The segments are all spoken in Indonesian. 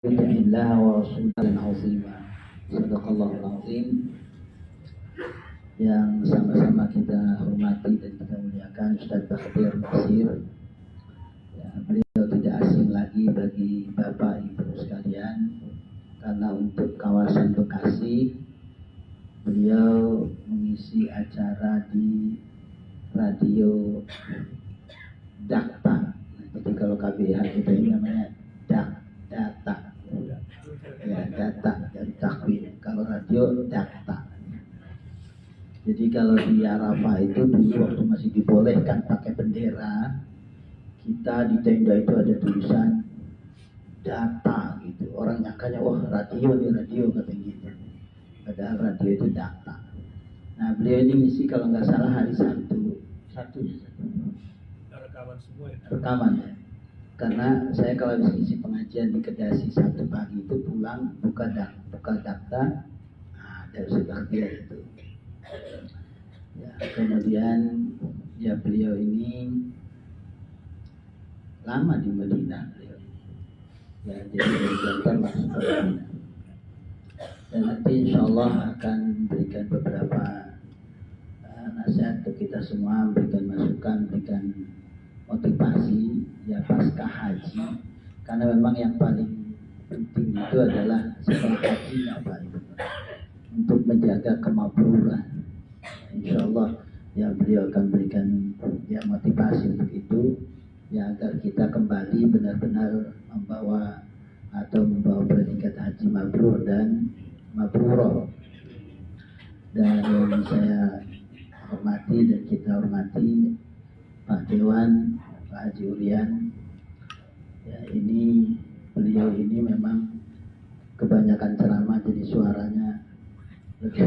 Bismillah wa rasulullah azimah. Sadaqallahul azim. Yang sama-sama kita hormati dan kita muliakan Ustaz Bakhtiar Nasir. Ya, beliau tidak asing lagi bagi Bapak Ibu sekalian, karena untuk kawasan Bekasi beliau mengisi acara di radio Dakta. Jadi kalau KBH kita ini namanya Data. Ya, data dari takwin. Kalau radio Dakta. Jadi kalau di Arafah itu dulu waktu masih dibolehkan pakai bendera, kita di tenda itu ada tulisan data gitu. Orang nyangkanya wah radio nih, radio katanya gitu. Padahal radio itu data. Nah beliau ini ngisi kalau nggak salah hari Sabtu. Rekaman semua ya. Rekaman ya. Karena saya kalau isi pengajian di Kedasi Sabtu pagi itu pulang buka data, nah dari sebelah dia itu. Ya, kemudian ya beliau ini lama di Madinah beliau. Ya jadi dari Jakarta masuk ke Madinah. Dan nanti insya Allah akan berikan beberapa nasihat untuk kita semua, berikan masukan, berikan motivasi ya pasca haji, karena memang yang paling penting itu adalah setelah hajinya Pak Ibu, untuk menjaga kemabruran. Insya Allah ya beliau akan berikan ya motivasi untuk itu ya, agar kita kembali benar-benar membawa predikat haji mabrur dan mabrurah. Dan yang saya hormati dan kita hormati Pak Dewan, Pak Haji Urian, ya ini beliau ini memang kebanyakan ceramah jadi suaranya lebih.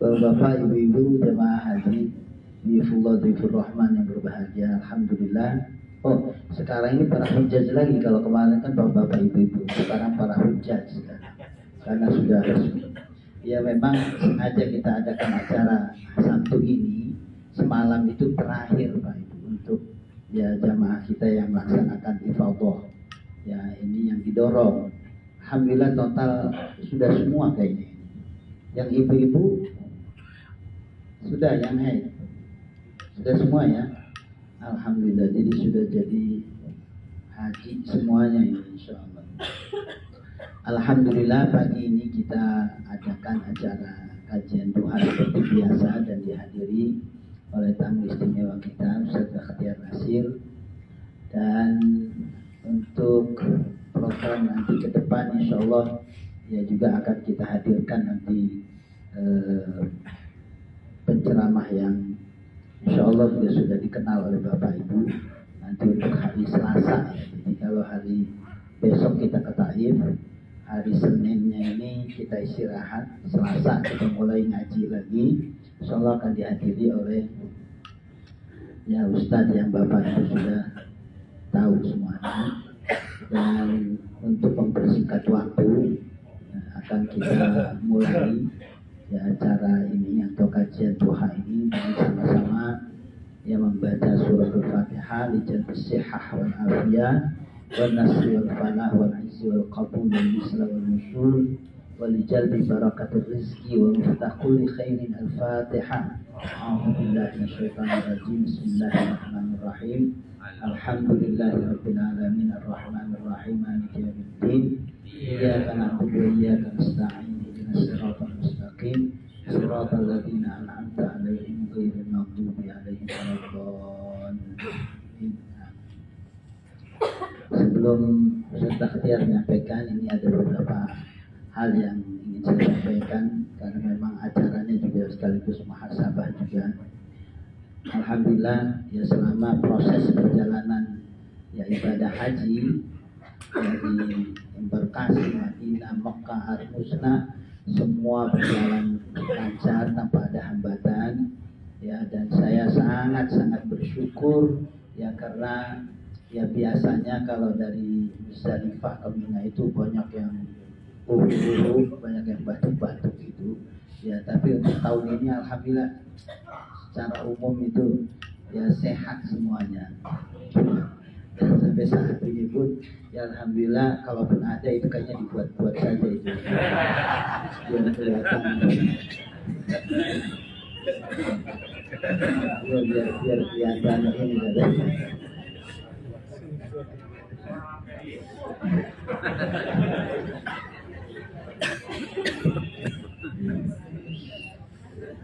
Bapak, ibu-ibu, jemaah haji, Dhifur Rahman yang berbahagia, alhamdulillah. Oh, sekarang ini para hujjaj lagi. Kalau kemarin kan bapak ibu-ibu, sekarang para hujjaj karena sudah resmi. Ya memang sengaja kita adakan acara Sabtu ini, semalam itu terakhir Pak Ibu untuk ya jamaah kita yang melaksanakan ifadah. Ya ini yang didorong. Alhamdulillah total sudah semua kayaknya. Yang ibu-ibu sudah, yang haid sudah semua ya. Alhamdulillah, jadi sudah jadi haji semuanya ya, insya Allah. Alhamdulillah pagi ini kita adakan acara kajian duha seperti biasa dan dihadiri oleh tamu istimewa kita Ustaz Bakhtiar Nasir. Dan untuk program nanti ke depan insya Allah ya juga akan kita hadirkan nanti penceramah yang insya Allah sudah dikenal oleh Bapak Ibu nanti untuk hari Selasa ya. Jadi kalau hari besok kita ke Taif, hari Seninnya ini kita istirahat, Selasa kita mulai ngaji lagi. Insya Allah akan dihadiri oleh ya Ustadz yang Bapak itu sudah tahu semuanya. Dan untuk mempersingkat waktu ya, akan kita mulai ya acara ini atau kajian duha ini dengan sama-sama yang membaca surah Al-Fatihah li jalbi sihah wal afiyah wal nasri wal falah wal izzi wal qabul wal misla wal nusul wal jalbi barakatul rizki wa miftah kulli khairin. Al-Fatihah. A'udzu billahi minasyaitonir rajim. Bismillahirrahmanirrahim. Alhamdulillahi rabbil alamin arrahmanir rahim maliki yaumiddin. Iyyaka na'budu wa iyyaka nasta'in. Ihdinas siratal mustaqim. Siratal ladzina an'amta 'alaihim ghairil maghdubi 'alaihim waladdallin. Sebelum Ustaz Bakhtiar menyampaikan, ini ada beberapa hal yang ingin saya sampaikan karena memang acaranya juga sekaligus muhasabah juga. Alhamdulillah ya selama proses perjalanan ya ibadah haji dari embarkasi Madinah, Mekah, Al-Musnah, semua berjalan lancar tanpa ada hambatan ya, dan saya sangat bersyukur ya, karena ya biasanya kalau dari Musdalifah ke Mina itu banyak yang banyak yang batuk-batuk gitu ya, tapi untuk tahun ini alhamdulillah secara umum itu ya sehat semuanya. Dan sampai saat ini pun ya alhamdulillah, kalaupun ada itu kayaknya dibuat-buat saja itu biar kelihatan biar kelihatan ini katanya.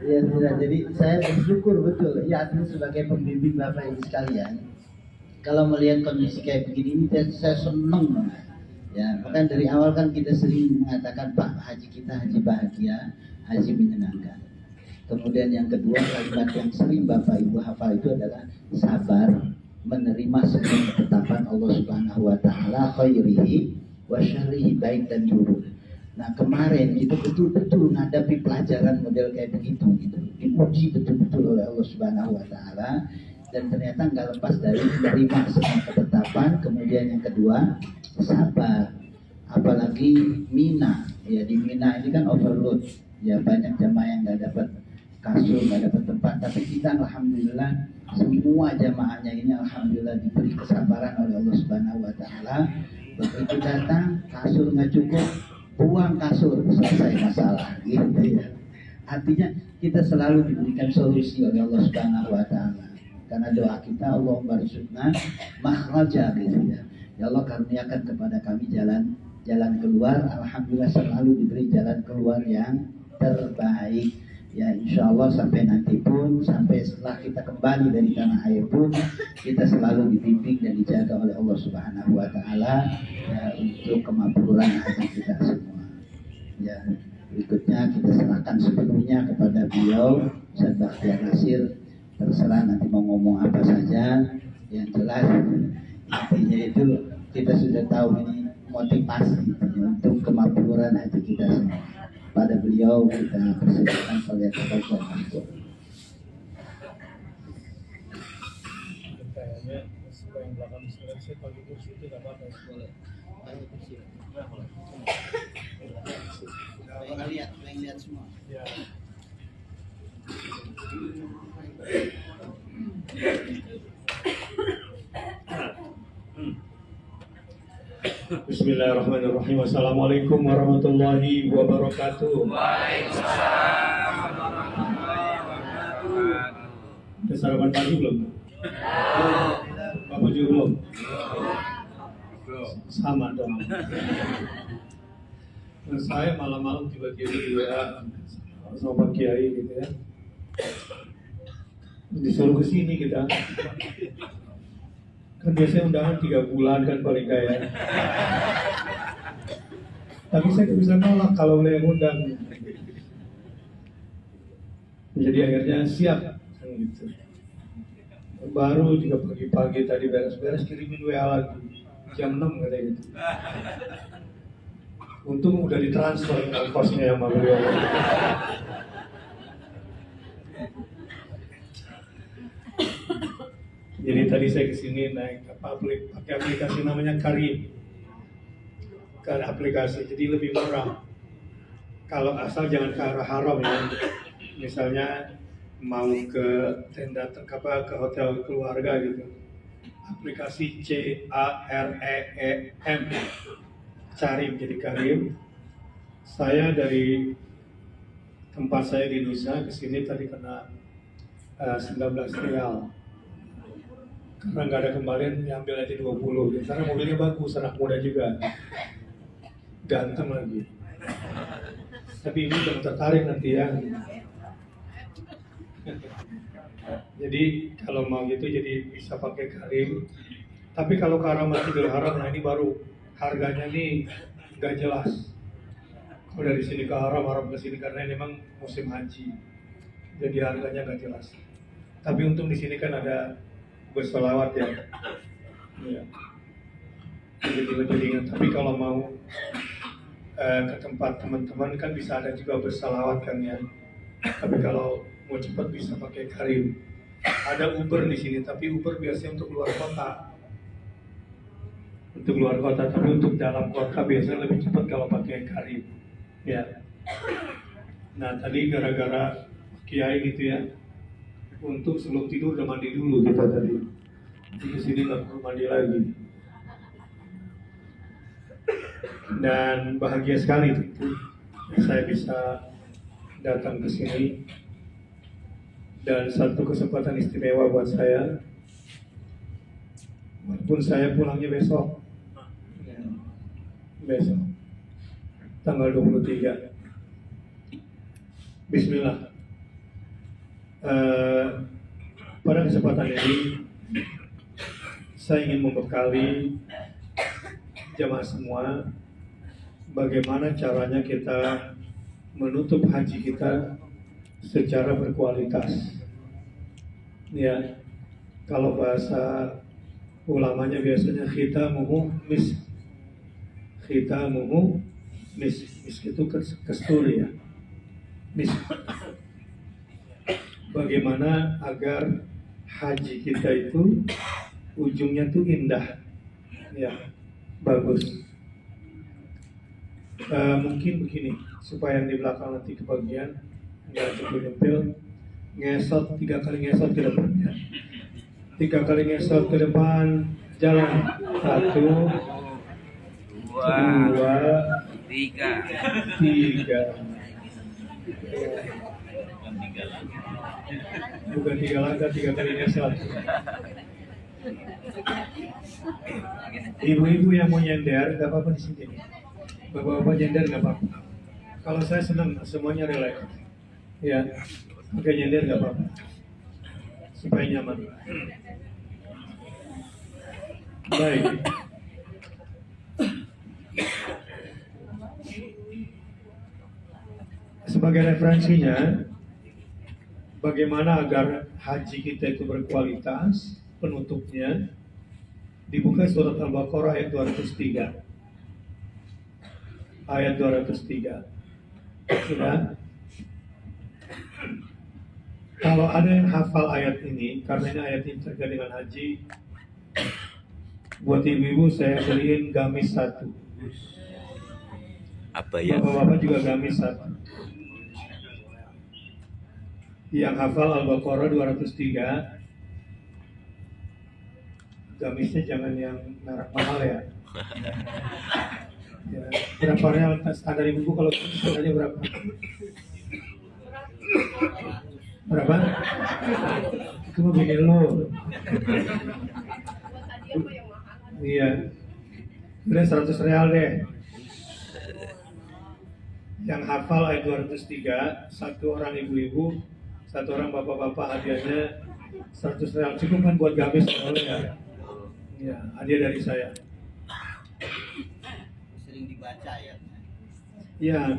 Ya sudah, jadi saya bersyukur betul ya sebagai pembimbing Bapak Ibu sekalian. Kalau melihat kondisi kayak begini ini saya senang banget. Ya, bahkan dari awal kan kita sering mengatakan Pak Haji kita haji bahagia, haji menyenangkan. Kemudian yang kedua, kalimat yang sering Bapak Ibu hafal itu adalah sabar menerima semua ketetapan Allah Subhanahu wa taala, khairihi wa syarrihi, baik dan buruk. Nah, kemarin kita betul-betul menghadapi pelajaran model kayak begitu gitu. Diuji betul-betul oleh Allah Subhanahu wa taala, dan ternyata nggak lepas dari menerima semua ketetapan. Kemudian yang kedua, sabar. Apalagi Mina, ya di Mina ini kan overload, ya banyak jamaah yang nggak dapat kasur, nggak dapat tempat. Tapi kita alhamdulillah semua jamaahnya ini alhamdulillah diberi kesabaran oleh Allah Subhanahu wa taala. Begitu datang kasur nggak cukup, buang kasur, selesai masalah gitu ya. Artinya kita selalu diberikan solusi oleh Allah Subhanahu wa taala. Karena doa kita, Allahumma rizqna makhraja gitu ya. Ya Allah karuniakan kepada kami jalan keluar. Alhamdulillah selalu diberi jalan keluar yang terbaik. Ya insya Allah sampai nanti pun, sampai setelah kita kembali dari tanah air pun, kita selalu dibimbing dan dijaga oleh Allah Subhanahu wa taala ya, untuk kemakburan hati kita semua. Ya, berikutnya kita serahkan sepenuhnya kepada beliau Ustaz Bakhtiar Nasir. Terserah nanti mau ngomong apa saja, yang jelas intinya itu kita sudah tahu ini motivasi untuk kemakburan hati kita semua. Pada beliau kita persilakan oleh kebaikan masuk. Kayaknya supaya yang belakang saya pakai kursi itu nggak apa-apa, boleh. Pakai kursi. Supaya lihat semua. Ya. Bismillahirrahmanirrahim. Wassalamualaikum warahmatullahi wabarakatuh. Waalaikumsalam warahmatullahi wabarakatuh. Udah sarapan pagi belum? Bapak juga belum? Sama dong. Nah, saya malam-malam tiba-tiba di WA sama Pak Kiai gitu ya. Disuruh ke sini kita. Kan biasanya undangan 3 bulan kan paling kaya. Tapi saya nggak bisa nolak kalau boleh yang undang. Jadi akhirnya siap kan gitu. Baru juga pagi-pagi tadi beres-beres kirimin WA lagi jam 6 katanya gitu. Untung udah ditransfer ke kosnya sama beliau. Jadi tadi saya kesini naik pakai aplikasi namanya Karim. Aplikasi jadi lebih murah. Kalau asal jangan ke arah haram ya. Misalnya mau ke tenda ke hotel keluarga gitu. Aplikasi CAREEM. Karim, jadi Karim. Saya dari tempat saya di Nusa ke sini tadi kena 19 rial. Karena nggak ada kembalian, diambil aja 20. Karena mobilnya bagus, anak muda juga, ganteng lagi. Tapi ini udah tertarik nanti ya. Jadi kalau mau gitu jadi bisa pakai Karim. Tapi kalau ke arah Masjidil Haram, nah ini baru harganya nih nggak jelas. Kalau dari sini ke Haram ke sini karena ini memang musim haji, jadi harganya nggak jelas. Tapi untung di sini kan ada bersolawat ya. Jadi ingat. Tapi kalau mau ke tempat teman-teman kan bisa ada juga bersolawat kan ya. Tapi kalau mau cepat bisa pakai Karim. Ada Uber di sini, tapi Uber biasanya untuk luar kota. Untuk luar kota, tapi untuk dalam kota biasanya lebih cepat kalau pakai Karim. Ya. Nah tadi gara-gara Kiai gitu ya. Untuk sebelum tidur udah mandi dulu kita tadi. Di sini nggak perlu mandi lagi. Dan bahagia sekali tentu saya bisa datang ke sini, dan satu kesempatan istimewa buat saya. Walaupun saya pulangnya besok, besok tanggal 23. Bismillah. Pada kesempatan ini saya ingin membekali jamaah semua bagaimana caranya kita menutup haji kita secara berkualitas. Ya, kalau bahasa ulamanya biasanya khitamuhu misk. Khitamuhu misk. Misk itu kasturi ya. Misk. Bagaimana agar haji kita itu ujungnya tuh indah, ya, bagus. Mungkin begini, supaya yang di belakang nanti kebagian nggak cukup nyempil, ngesot 3 kali ngesot ke depan, ya. 3 kali ngesot ke depan, jalan 1, 2, 3. Bukan 3 langkah, 3 kali ngesot. Ibu-ibu yang mau nyender nggak apa-apa di sini. Bapak-bapak nyender nggak apa-apa. Kalau saya senang semuanya relax. Ya, oke, nyender nggak apa-apa. Supaya nyaman. Baik. Sebagai referensinya, bagaimana agar haji kita itu berkualitas, penutupnya dibuka surat Al-Baqarah ayat 203. Ayat 203. Sudah? Kalau ada yang hafal ayat ini, karena ini ayat ini terkait dengan haji, buat ibu-ibu saya beliin gamis 1. Apa ya? Bapak-bapak juga gamis 1. Yang hafal Al-Baqarah 203, gamisnya jangan yang merek mahal ya. Ya, berapa real standar ibu kalau standarnya berapa? Berapa? Itu mau bikin lo. Iya. Udah 100 real deh. Yang hafal ayat 203, 1 orang ibu-ibu, 1 orang bapak-bapak, hadiahnya 100 real. Cukup kan buat gamis boleh ya? Ya, hadiah dari saya. Sering dibaca ya. Ya,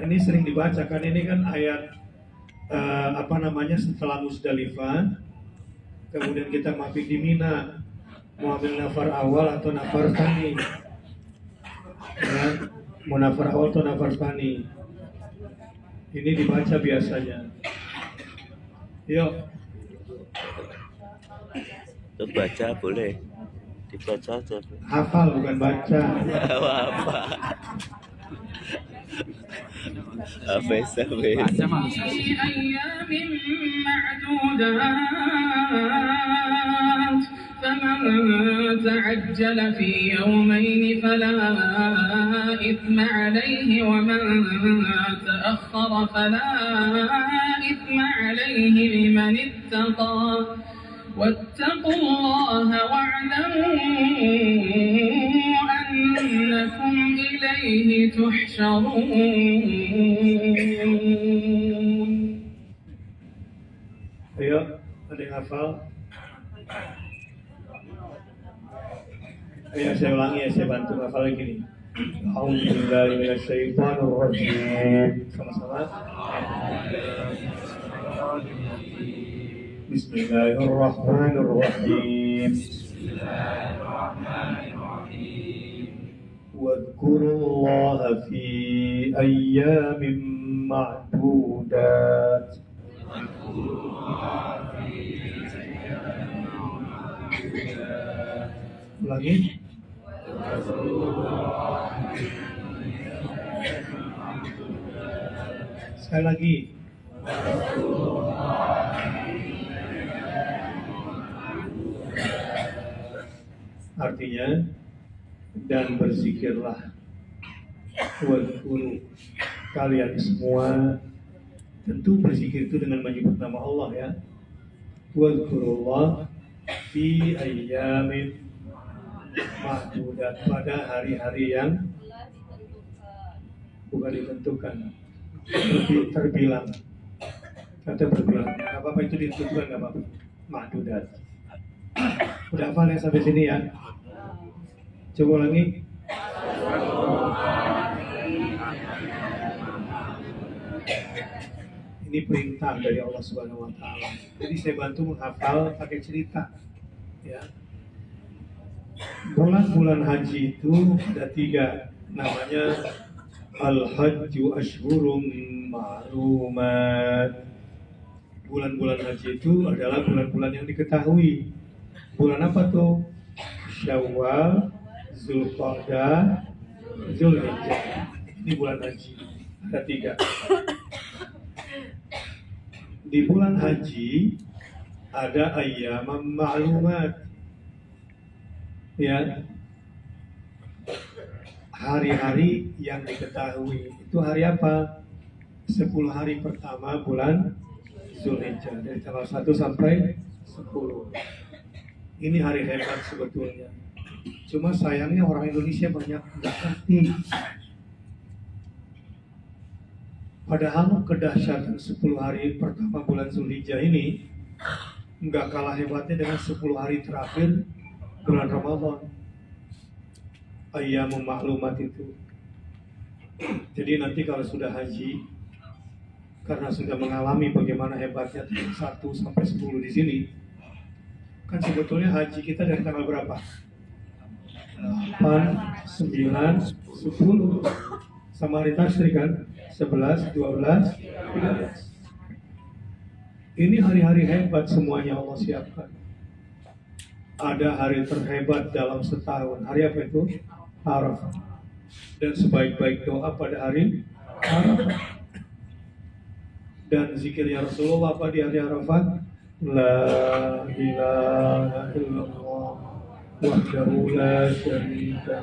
ini sering dibaca kan, ini kan ayat setelah Musdalifah, kemudian kita mabit di Mina, mau ambil nafar awal atau nafar tsani, ya, mau nafar awal atau nafar tsani, ini dibaca biasanya. Yuk, Baca boleh, dibaca aja. hafal bukan baca. Apa? Habis. في أيام معدودات فمن تعجل في يومين فلا إثم عليه ومن تأخر فلا إثم عليه لمن اتقى واتقوا الله واعلموا أنكم إليه تحشرون. Ayo, ada yang hafal? Ayo saya ulangi ya, saya bantu hafal lagi nih. A'udzubillahi minasyaitonirrajim. Sama-sama. Bismillahirrahmanirrahim. Wadhkurullaha fi ayyamin ma'dudat. Ulangi. Sekali lagi. Artinya, dan berzikirlah. Wadhkuru, kalian semua tentu berzikir itu dengan menyebut nama Allah ya. Wadhkurullah fi ayyamin ma'dudat, pada hari-hari yang bukan ditentukan, terbilang. Kata berbilang, nggak apa-apa itu ditentukan, nggak apa-apa. Ma'dudat. Udah hafal ya sampai sini ya? Coba lagi. Ini perintah dari Allah Subhanahu wa taala. Jadi saya bantu menghafal pakai cerita. Ya. Bulan-bulan haji itu ada 3, namanya Al-Hajju Ashhurum Ma'lumat. Bulan-bulan haji itu adalah bulan-bulan yang diketahui. Bulan apa tuh? Syawal, Zulqa'dah, Zulhijjah. Ini bulan haji. Ada 3. Di bulan haji ada ayyam ma'lumat. Ya. Hari-hari yang diketahui. Itu hari apa? 10 hari pertama bulan Zulhijjah, dari tanggal 1 sampai 10. Ini hari hebat sebetulnya. Cuma sayangnya orang Indonesia banyak nggak ngerti. Padahal kedahsyatan 10 hari pertama bulan Zulhijjah ini nggak kalah hebatnya dengan 10 hari terakhir bulan Ramadan. Ayyamum ma'lumat itu. Jadi nanti kalau sudah haji, karena sudah mengalami bagaimana hebatnya 1 sampai 10 di sini, kan sebetulnya haji kita dari tanggal berapa? 8, 9, 10 sama hari tasrik kan? 11, 12, 13. Ini hari-hari hebat semuanya Allah siapkan. Ada hari terhebat dalam setahun. Hari apa itu? Arafah. Dan sebaik-baik doa pada hari Arafah. Dan zikirnya Rasulullah apa di hari Arafah? La ilaha illallah wahdahu la syarika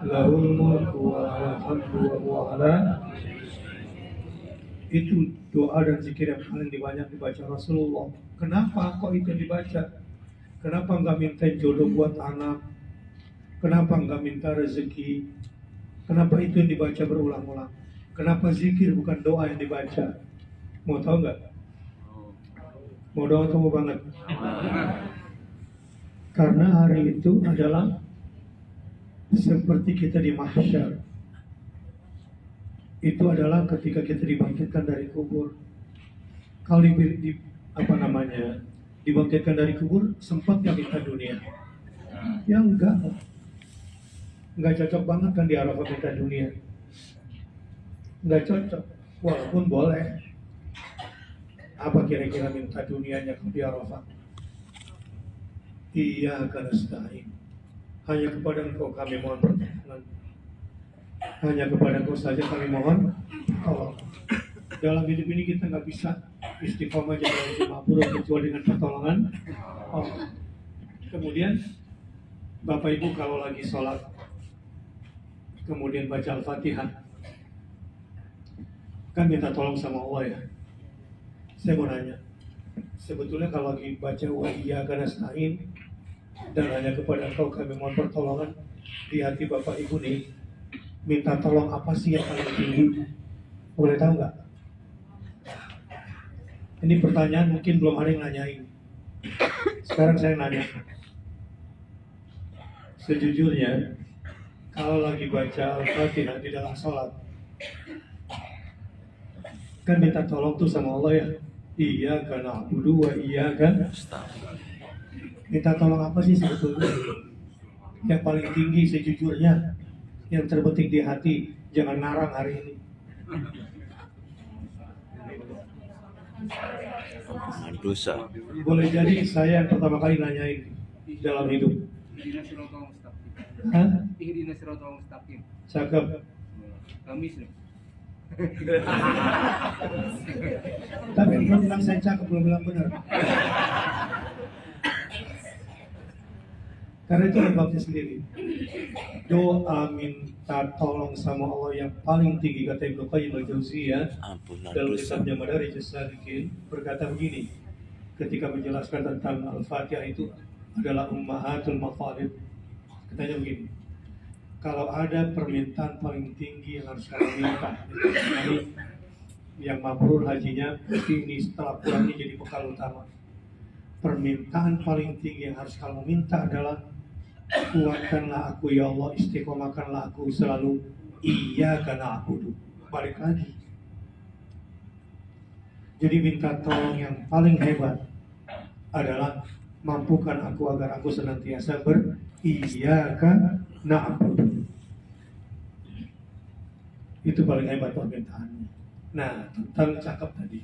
lahul mulku wa lahul hamdu wa huwa ala. Itu doa dan zikir yang paling banyak dibaca Rasulullah. Kenapa kok itu dibaca? Kenapa nggak minta jodoh buat anak? Kenapa nggak minta rezeki? Kenapa itu yang dibaca berulang-ulang? Kenapa zikir bukan doa yang dibaca? Mau tahu nggak? Mau doa atau mau banget? Karena hari itu adalah seperti kita di mahsyar. Itu adalah ketika kita dibangkitkan dari kubur. Kalau dibangkitkan dari kubur, sempat nggak minta dunia? Ya enggak cocok banget kan di Arafah minta dunia. Enggak cocok, walaupun boleh. Apa kira-kira minta dunianya kalau di Arafah? Iyyaka nasta'in. Hanya kepada Engkau kami mohon pertolongan. Hanya kepada Engkau saja kami mohon tolong. Dalam hidup ini kita nggak bisa istiqomah jadi makmur kecuali dengan pertolongan Allah. Kemudian Bapak Ibu kalau lagi sholat, kemudian baca Al-Fatihah, kan minta tolong sama Allah ya. Saya mau nanya, sebetulnya kalau lagi baca wa iyyaka nasta'in dan hanya kepada Engkau kami mohon pertolongan, di hati Bapak Ibu nih, minta tolong apa sih yang paling tinggi? Boleh tahu nggak? Ini pertanyaan mungkin belum ada yang nanyain. Sekarang saya nanya. Sejujurnya, kalau lagi baca Al-Fatihah di dalam sholat, kan minta tolong tuh sama Allah ya. Iyyaka na'budu wa iyyaka nasta'in. Minta tolong apa sih sebetulnya? Yang paling tinggi sejujurnya, yang terbetik di hati, jangan narang hari ini. Dosa. Boleh jadi saya yang pertama kali nanyain dalam hidup. Hah? Ihdina siratal mustaqim. Cakep. Kamis nih. Tapi belum bilang saya cakep, belum bilang benar. Karena itu ada babnya sendiri. Doa minta tolong sama Allah yang paling tinggi, kata Ibnu Qayyim al-Jauziyah Ampunan dalam dosa. kitabnya Madarijus Salikin, berkata begini ketika menjelaskan tentang Al-Fatihah itu adalah ummahatul maqalib. Katanya begini, kalau ada permintaan paling tinggi yang harus kamu minta, ini yang mabrur hajinya, ini setelah pulangnya jadi bekal utama. Permintaan paling tinggi yang harus kamu minta adalah kuatkanlah aku ya Allah, istiqomahkanlah aku selalu iyyaka na'budu. Balik lagi. Jadi minta tolong yang paling hebat adalah mampukan aku agar aku senantiasa iyyaka na'budu. Itu paling hebat permintaannya. Nah, tentang cakep tadi.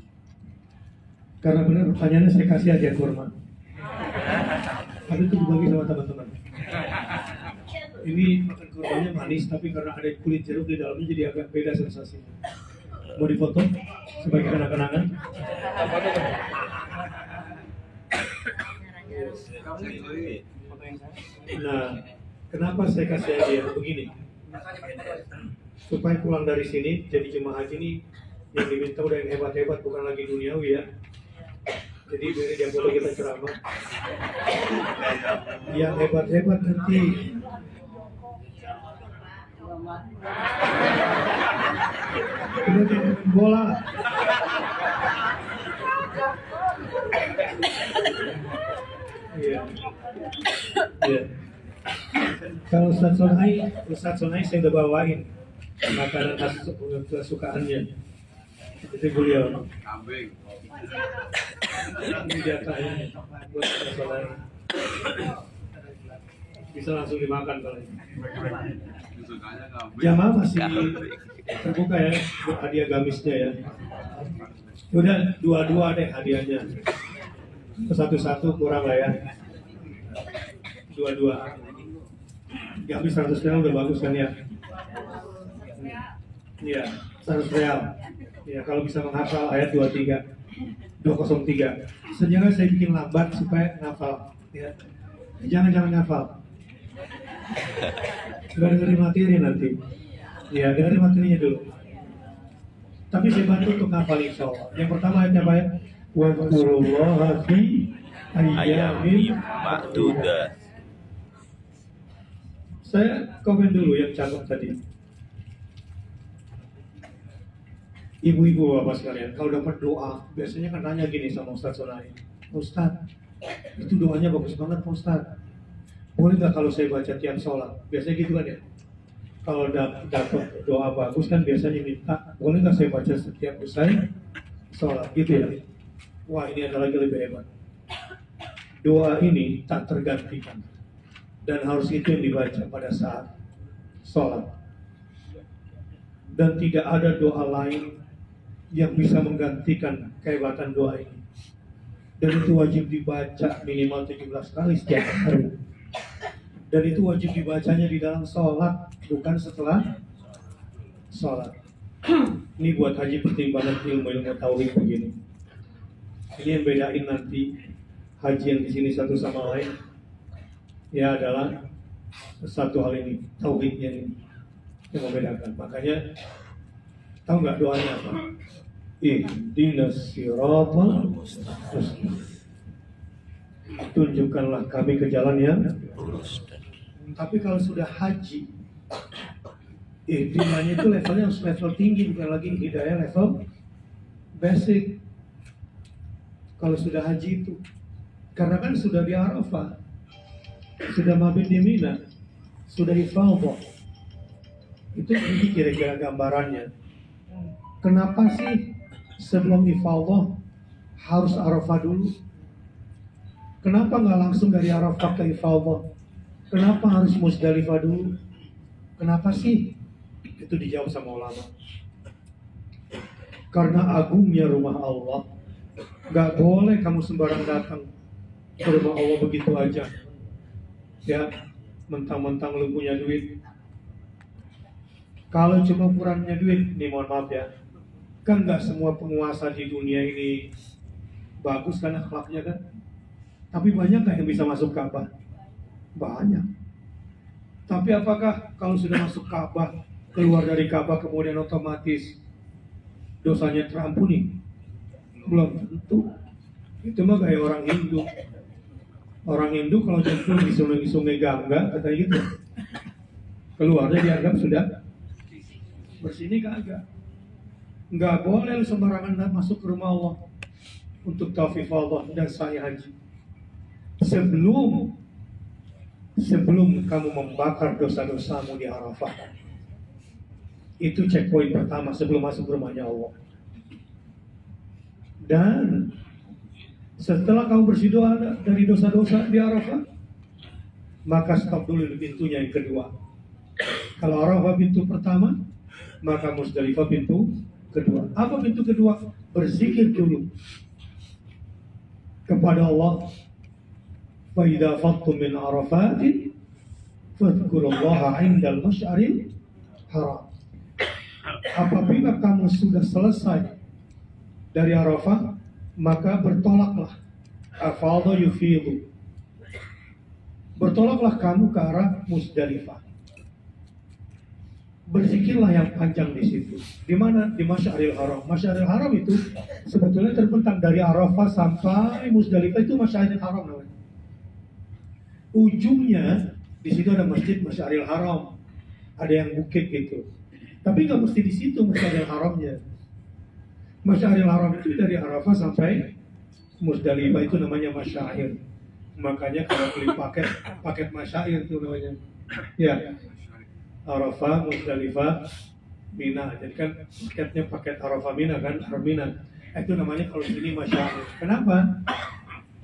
Karena benar pertanyaannya saya kasih aja kurma. Tapi itu dibagi sama teman-teman. Ini makan kurmanya manis, tapi karena ada kulit jeruk di dalamnya jadi agak beda sensasinya. Mau difoto sebagai kenang-kenangan? Nah, kenapa saya kasih hadiah begini? Supaya pulang dari sini jadi jemaah haji ini yang diminta udah yang hebat-hebat, bukan lagi duniawi ya. Jadi dari dia boleh kita ceramah. Yang hebat-hebat nanti. Kita bola. Iya. Iya. Kalau Ustaz Sonai saya udah bawain makanan khas kesukaannya. Itu beliau. Kambing. Ini jatahnya buat Ustaz Sonai. Bisa langsung dimakan kalau ini. Jamaah masih terbuka ya buat hadiah gamisnya ya. Udah dua-dua deh hadiahnya. Satu-satu kurang lah ya. Dua-dua. Gamis 100 real udah bagus kan ya? Iya, 100 real. Ya kalau bisa menghafal ayat 203. Sejarah saya bikin lambat supaya ngafal. Ya. Jangan ngafal. Gak dengerin materi nanti. Ya, dengerin materinya dulu. Tapi saya bantu untuk ngafal insya Allah. Yang pertama ayatnya apa ya? Wadkurullaha fi ayyamin Ma'dudat. Saya komen dulu yang cakep tadi. Ibu-ibu bapak sekalian, kalau dapat doa, biasanya kan tanya gini sama Ustaz Sonai. Ustaz, itu doanya bagus banget Pak Ustaz. Boleh nggak kalau saya baca tiap sholat? Biasanya gitu kan ya. Kalau dapat doa bagus kan biasanya minta, boleh nggak saya baca setiap usai sholat? Gitu ya. Wah, ini ada lagi lebih hebat. Doa ini tak tergantikan. Dan harus itu yang dibaca pada saat sholat. Dan tidak ada doa lain yang bisa menggantikan kehebatan doa ini. Dan itu wajib dibaca minimal 17 kali setiap hari. Dan itu wajib dibacanya di dalam sholat, bukan setelah sholat. Ini buat haji pertimbangan ilmu tauhid begini. Ini yang bedain nanti haji yang di sini satu sama lain. Ya adalah satu hal ini, tauhidnya ini yang membedakan. Makanya tahu nggak doanya apa? Ihdinas siratal mustaqim. Tunjukkanlah kami ke jalan yang lurus. Tapi kalau sudah haji, hidayahnya itu levelnya harus level tinggi, bukan lagi hidayah level basic. Kalau sudah haji itu, karena kan sudah di Arafah, sudah mabit di Mina, sudah ifadhah. Itu ini kira-kira gambarannya. Kenapa sih sebelum ifadhah harus Arafah dulu? Kenapa nggak langsung dari Arafah ke ifadhah? Kenapa harus Musdalifah dulu? Kenapa sih? Itu dijawab sama ulama. Karena agungnya rumah Allah. Gak boleh kamu sembarang datang ke rumah Allah begitu aja. Ya, mentang-mentang lu punya duit. Kalau cuma ukurannya duit, nih mohon maaf ya. Kan gak semua penguasa di dunia ini bagus kan akhlaknya kan. Tapi banyak gak yang bisa masuk Ka'bah? Banyak. banyak. Tapi apakah kalau sudah masuk Ka'bah, keluar dari Ka'bah kemudian otomatis dosanya terampuni? Belum tentu. Itu mah kayak orang Hindu. Orang Hindu kalau nyemplung di sungai Gangga, katanya gitu, keluarnya dianggap sudah bersih. Ini kagak. Nggak boleh lu sembarangan masuk ke rumah Allah untuk tawaf Allah dan sa'i haji. Sebelum kamu membakar dosa-dosamu di Arafah, itu checkpoint pertama sebelum masuk ke rumahnya Allah. Dan setelah kamu bersih doa dari dosa-dosa di Arafah, maka stop dulu di pintunya yang kedua. Kalau Arafah pintu pertama, maka Musdalifah pintu kedua. Apa pintu kedua? Berzikir dulu kepada Allah. Fa idza fattum min Arafatin fadhkurullaha 'indal masy'aril haram. Apabila kamu sudah selesai dari Arafah, maka bertolaklah. Afadha yufidu. Bertolaklah kamu ke arah Musdalifah. Berzikirlah yang panjang di situ. Di mana? Di Masy'aril Haram. Masy'aril Haram itu sebetulnya terbentang dari Arafah sampai Musdalifah, itu Masy'aril Haram namanya. Ujungnya di situ ada masjid Masy'aril Haram. Ada yang bukit gitu. Tapi nggak mesti di situ Masy'aril Haramnya. Masy'aril Haram itu dari Arafah sampai Musdalifah, itu namanya Masy'air. Makanya kalau beli paket Masy'air itu namanya. Ya. Arafah, Musdalifah, Mina. Jadi kan paketnya paket Arafah Mina kan, Mina. Itu namanya kalau sini Masy'air. Kenapa?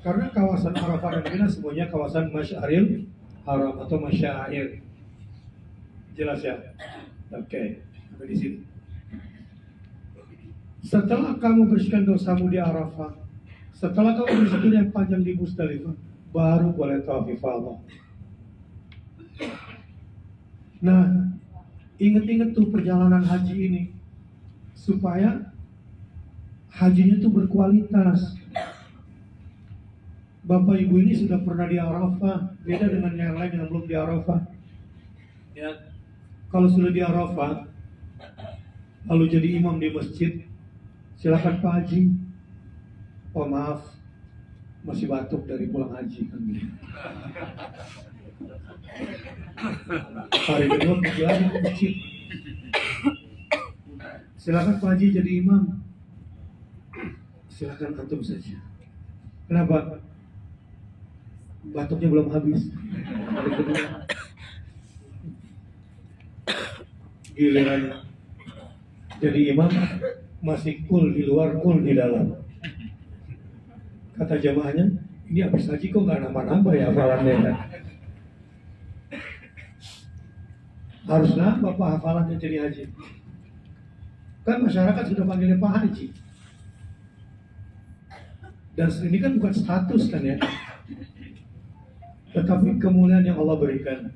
Karena kawasan Arafah dan Mina semuanya kawasan Masy'aril Haram atau Masy'air. Jelas ya? Oke, sampai di sini. Setelah kamu bersihkan dosamu di Arafah, setelah kamu berzikir yang panjang di Musdalifah, baru boleh tawaf ifadah. Nah, ingat-ingat tuh perjalanan haji ini, supaya hajinya tuh berkualitas. Bapak Ibu ini sudah pernah di Arafah, beda dengan yang lain yang belum di Arafah. Ya, kalau sudah di Arafah, lalu jadi imam di masjid, silakan Pak Haji. Oh maaf, masih batuk dari pulang haji kan. Hari kedua pergi lagi ke masjid. Silakan Pak Haji jadi imam. Silakan antum saja. Kenapa? Batuknya belum habis. Hari kedua. Giliran jadi imam masih cool di luar, cool di dalam. Kata jamaahnya, ini habis haji kok nggak nambah-nambah ya hafalannya kan? Harus nambah Pak hafalannya jadi haji. Kan masyarakat sudah panggilnya Pak Haji. Dan ini kan bukan status kan ya, tetapi kemuliaan yang Allah berikan.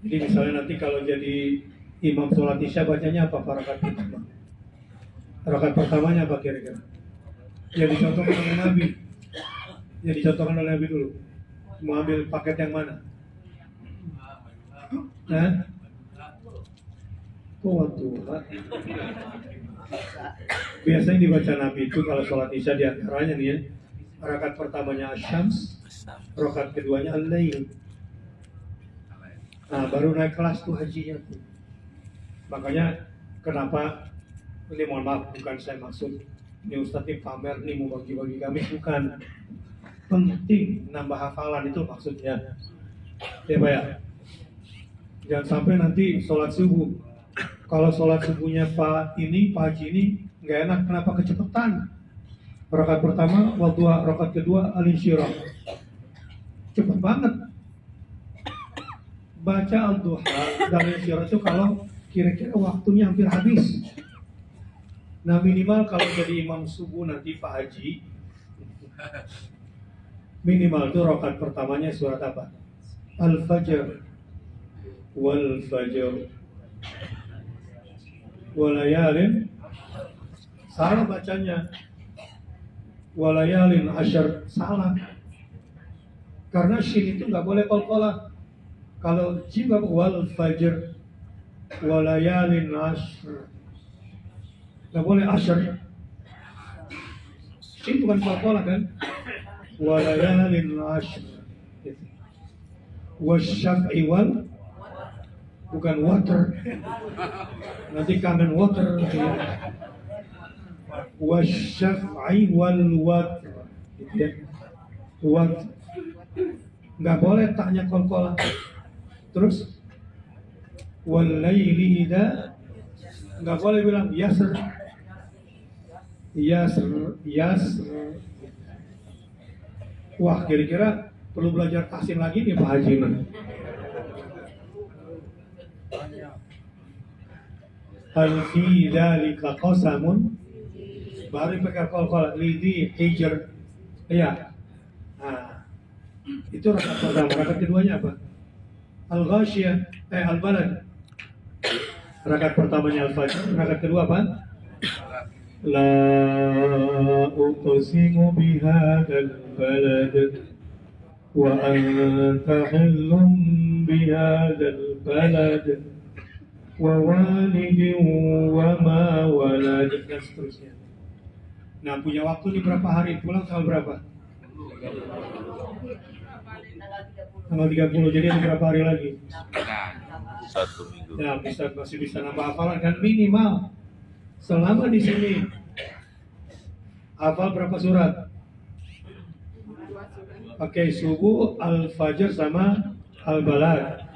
Jadi misalnya nanti kalau jadi imam sholat isya bacanya apa Pak rakaat pertama? Rakaat pertamanya apa kira-kira? Yang dicontohkan oleh Nabi. Yang dicontohkan oleh Nabi dulu. Mau ambil paket yang mana? Nah? Oh Tuhan. Biasanya dibaca Nabi itu kalau sholat isya diantaranya nih ya. Rakaat pertamanya Asyams, rakaat keduanya Al-Lail. Nah baru naik kelas tuh hajinya tuh. Makanya kenapa, ini mohon maaf bukan saya maksud ini Ustadz ini pamer nih mau bagi-bagi kami, bukan. Penting nambah hafalan itu maksudnya. Ya Pak ya. Jangan sampai nanti sholat subuh. Kalau sholat subuhnya Pak Haji ini nggak enak, kenapa kecepatan? Rakaat pertama wadduha, rakaat kedua al-insyirah. Cepet banget. Baca al-duha dan al-insyirah itu kalau kira-kira waktunya hampir habis. Nah minimal kalau jadi imam subuh nanti Pak Haji, minimal tuh rakaat pertamanya surat apa? Al-Fajr, wal Fajr, walayalin, salah bacanya, walayalin asyar, salah. Karena shin itu nggak boleh qalqalah. Kalau jiwa wal fajr walayalin ashr, nggak boleh ashr. Ini bukan kol-kolah kan? Walayalin ashr. Wasyaf'i wal, bukan water. Nanti kangen water. Wasyaf'i wal wat. Gitu ya. Wat. Nggak boleh taknya kol-kolah. Terus wal-laili idza, nggak boleh bilang yasr. Yasr. Wah, kira-kira perlu belajar tahsin lagi nih Pak Haji. Hal fi dzalika qasamun, baru pakai kol-kol lidhi hijr. Iya. Nah, itu rakaat pertama. Rakaat keduanya apa? Al-Ghasyiyah, Al-Balad. Rakaat pertamanya Al-Fajr, rakaat kedua apa? La uqsimu bihadzal balad wa anta hillum bihadzal balad wa walidin wa ma walad, dan seterusnya. Nah, punya waktu nih berapa hari? Pulang tanggal berapa? Tanggal 30, jadi ada berapa hari lagi? 1 minggu. Ya, masih bisa nambah hafalan kan, minimal selama di sini hafal berapa surat? Oke, subuh, al-fajr sama al-balad.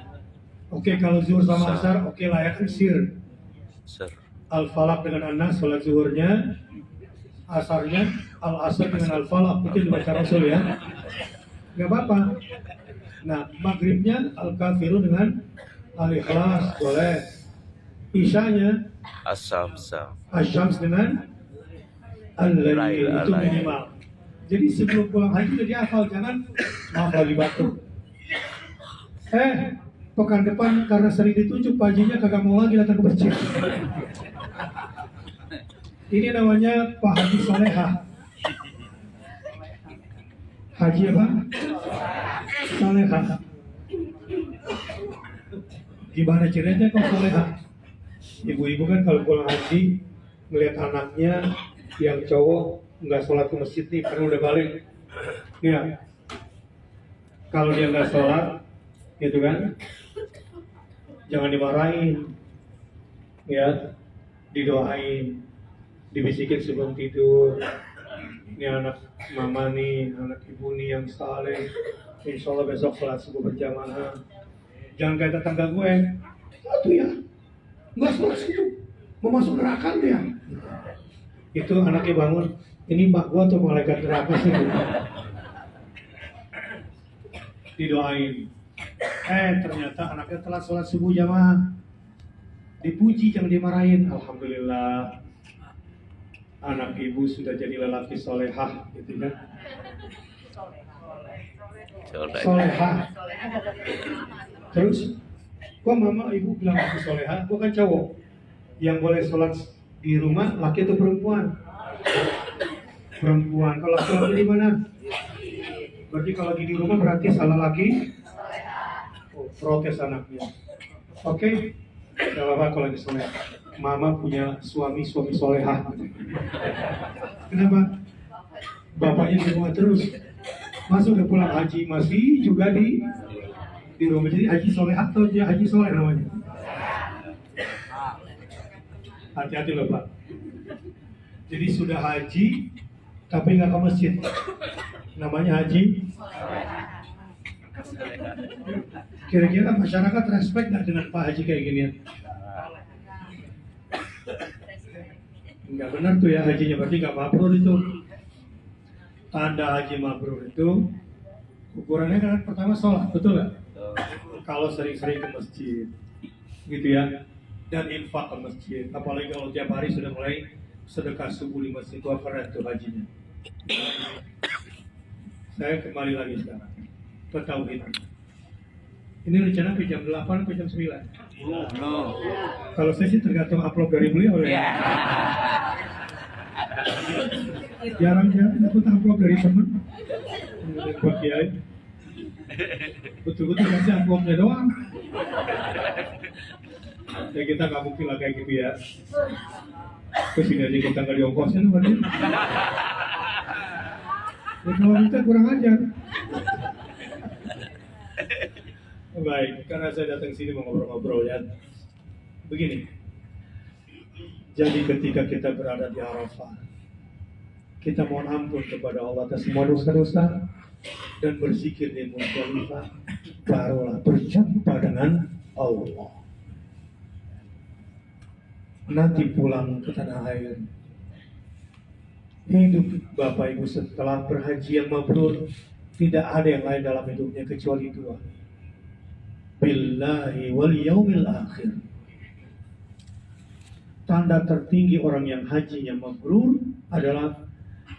Oke, kalau zuhur sama asar, oke layak sir. Al-falaq dengan an-nas, sholat zuhurnya, asarnya, al-asr dengan al-falaq, itu dibaca Rasul ya. Gak apa-apa. Nah, maghribnya al-kafirun dengan al-ikhlas, boleh. Isyanya Asyams dengan al-lail, itu minimal. Jadi sebelum pulang haji udah dihafal, jangan maaf lagi batuk. Pekan depan karena sering ditunjuk Pak Hajinya kagak mau lagi datang ke masjid. Ini namanya Pak Haji Soleha. Haji apa? Soleha. Gimana ceritanya kok soleha? Ibu-ibu kan kalau pulang haji melihat anaknya yang cowok nggak sholat ke masjid nih karena udah balik. Ya, kalau dia nggak sholat, gitu kan? Jangan dimarahin, ya, didoain, dibisikin sebelum tidur. Ini anak mama nih, anak ibu nih yang saleh. Insya Allah besok sholat subuh berjamaah. Jangan kayak tetangga gue, satu ya, nggak sholat subuh, mau masuk neraka dia. Itu anaknya bangun, ini mak gue atau malaikat neraka sih? Didoain. Ternyata anaknya telat sholat subuh jamaah. Dipuji, jangan dimarahin. Alhamdulillah, anak ibu sudah jadi lelaki solehah, gitu kan? Solehah. Terus, kok mama ibu bilang aku solehah? Gua kan cowok. Yang boleh sholat di rumah laki atau perempuan? Perempuan. Kalau laki-laki di mana? Berarti kalau lagi di rumah berarti salah laki. Protes anaknya. Oke, gak apa-apa kalau lagi soleh. Mama punya suami solehah. Kenapa? Bapaknya di rumah terus. Masuk udah pulang haji masih juga di rumah. Jadi haji solehah atau dia haji soleh namanya? Hati-hati loh Pak. Jadi sudah haji tapi nggak ke masjid. Namanya haji. Kira-kira masyarakat respect nggak dengan Pak Haji kayak gini ya? Nggak benar tuh ya hajinya, berarti nggak mabrur itu. Tanda haji mabrur itu ukurannya kan pertama sholat, betul nggak? Kalau sering-sering ke masjid, gitu ya, dan infak ke masjid. Apalagi kalau tiap hari sudah mulai sedekah subuh di masjid, itu keren tuh hajinya. Saya kembali lagi sekarang ke tauhid. Ini rencana ke jam 8 atau jam 9? Kalau saya sih tergantung upload dari beliau ya. Jarang-jarang dapat upload dari teman. Buat kiai. Betul-betul kasih amplopnya doang. Ya kita nggak mungkin lah kayak gitu ya. Kesini aja kita nggak diongkosin, waduh. Ya, kalau kita kurang ajar. Baik, karena saya datang sini mau ngobrol-ngobrol ya. Begini, jadi ketika kita berada di Arafah, kita mohon ampun kepada Allah atas semua dosa-dosa dan berzikir di Muzdalifah, barulah berjumpa dengan Allah. Nanti pulang ke tanah air. Hidup Bapak Ibu setelah berhaji yang mabrur, tidak ada yang lain dalam hidupnya kecuali dua. Billahi wal yaumil akhir. Tanda tertinggi orang yang hajinya mabrur adalah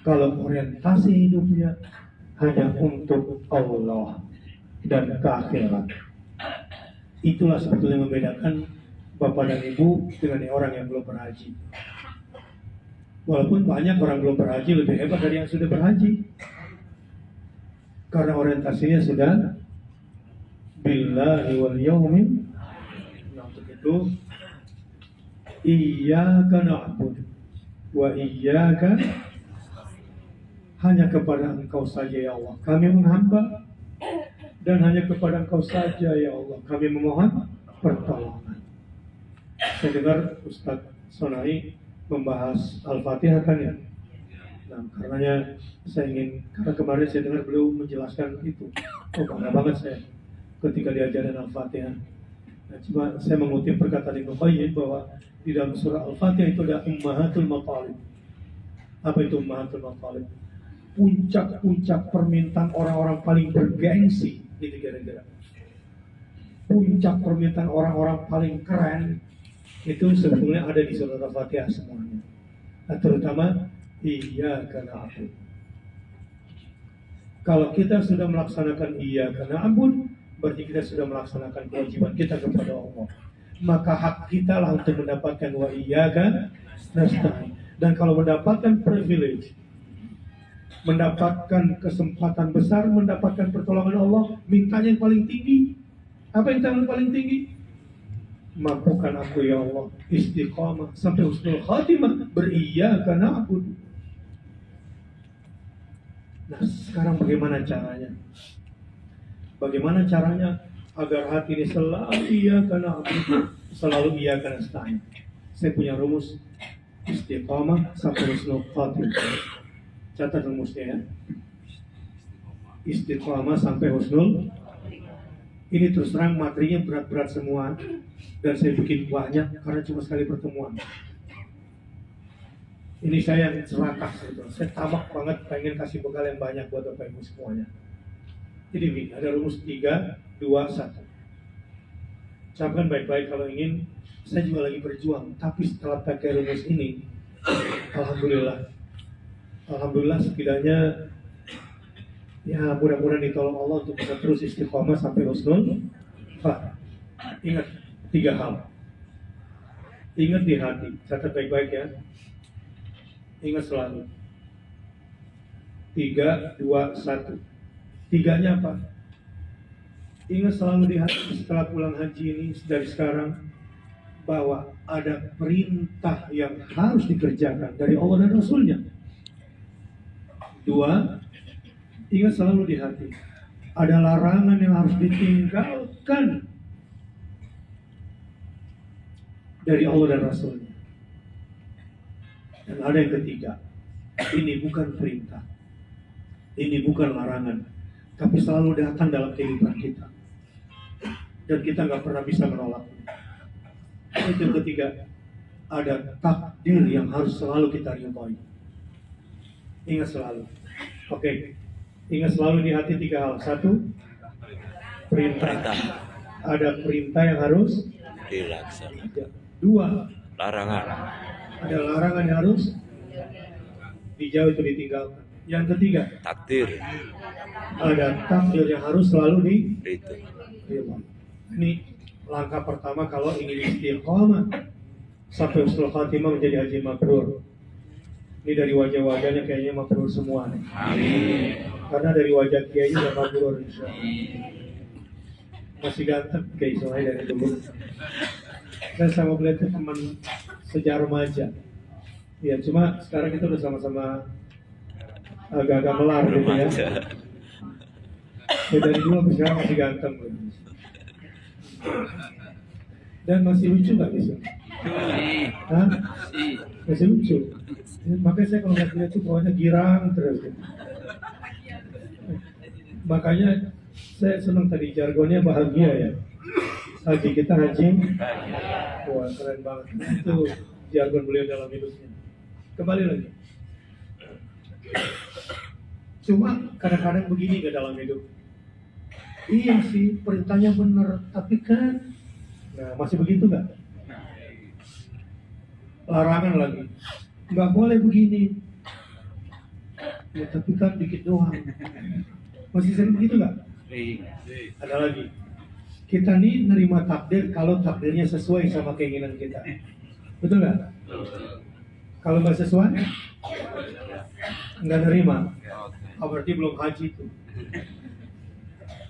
kalau orientasi hidupnya hanya untuk Allah dan ke akhirat. Itulah sebetulnya membedakan Bapak dan Ibu dengan orang yang belum berhaji. Walaupun banyak orang belum berhaji lebih hebat dari yang sudah berhaji, karena orientasinya sudah billahi wal yaumil. Nah, untuk itu iyyaka na'budu wa iyyaka, hanya kepada Engkau saja ya Allah kami menghamba, dan hanya kepada Engkau saja ya Allah kami memohon pertolongan. Saya dengar Ustadz Sonai membahas Al-Fatihah kan ya. Nah, karenanya saya ingin, karena kemarin saya dengar beliau menjelaskan itu. Oh, bangga banget saya ketika diajarin Al-Fatihah. Nah, cuma saya mengutip perkataan Ibnu Qayyim bahwa di dalam surah Al-Fatihah itu ada Ummahatul Maqalib. Apa itu Ummahatul Maqalib? Puncak-puncak permintaan orang-orang paling bergengsi di negara-negara. Puncak permintaan orang-orang paling keren itu sebetulnya ada di surah Al-Fatihah semuanya. Nah, terutama iyyaka na'budu. Kalau kita sudah melaksanakan iyyaka na'budu, berarti kita sudah melaksanakan kewajiban kita kepada Allah. Maka hak kita lah untuk mendapatkan wa iyyaka nasta'in. Dan kalau mendapatkan privilege, mendapatkan kesempatan besar, mendapatkan pertolongan Allah, mintanya yang paling tinggi. Apa yang paling tinggi? Mampukan aku ya Allah istiqamah sampai husnul khatimah beriyyaka na'budu. Nah, sekarang bagaimana caranya? Bagaimana caranya agar hati ini selalu iyyaka na'budu, selalu iyyaka nasta'in? Saya punya rumus istiqamah sampai husnul khatimah. Catat rumusnya ya. Istiqamah sampai husnul. Ini terus terang materinya berat-berat semua, dan saya bikin banyak karena cuma sekali pertemuan. Ini saya yang serakah sebetulnya. Saya tamak banget pengen kasih bekal yang banyak buat Bapak Ibu semuanya. Jadi begini, ada rumus 3, 2, 1. Camkan baik-baik kalau ingin. Saya juga lagi berjuang, tapi setelah pakai rumus ini, Alhamdulillah setidaknya ya mudah-mudahan ditolong Allah untuk bisa terus istiqomah sampai husnul khatimah. Ingat 3 hal. Ingat di hati, catat baik-baik ya. Ingat selalu. 3, 2, 1. 3-nya apa? Ingat selalu di hati setelah pulang haji ini dari sekarang, bahwa ada perintah yang harus dikerjakan dari Allah dan Rasulnya. 2, ingat selalu di hati, ada larangan yang harus ditinggalkan dari Allah dan Rasulnya. Dan ada yang ketiga, ini bukan perintah, ini bukan larangan, tapi selalu datang dalam kehidupan kita, dan kita nggak pernah bisa menolaknya. Itu yang ketiga, ada takdir yang harus selalu kita ridhoi. Ingat selalu. Oke. Ingat selalu di hati 3 hal. 1, perintah. Ada perintah yang harus dilaksanakan. 2, Larangan. ada larangan yang harus dijauh, itu ditinggalkan. Yang ketiga, Takdir. ada takdir yang harus selalu Itu. ridhoi. Ini langkah pertama kalau ingin istiqomah sampai husnul khatimah menjadi haji mabrur. Ini dari wajah-wajahnya kayaknya mabrur semua nih. Karena dari wajah kiai udah mabrur insya Allah. Masih ganteng kiai soalnya dari dulu. Dan sama beliau itu teman sejak remaja. Ya cuma sekarang kita udah sama-sama agak-agak melar gitu ya. Ya dari dulu sampai sekarang masih ganteng. Dan masih lucu nggak bisa? Hah? Masih lucu. Makanya saya kalau lihat dia tuh pokoknya girang terus. Makanya saya senang tadi jargonnya bahagia ya. Haji kita haji. Wah keren banget. Itu jargon beliau dalam hidupnya. Kembali lagi. Cuma kadang-kadang begini ke dalam hidup. Iya sih perintahnya benar, tapi kan, nah masih begitu nggak? Larangan lagi. Nggak boleh begini. Ya tapi kan dikit doang. Masih sering begitu nggak? Ada lagi. Kita nih nerima takdir kalau takdirnya sesuai sama keinginan kita. Betul nggak? Kalau nggak sesuai, nggak nerima. Berarti belum haji itu.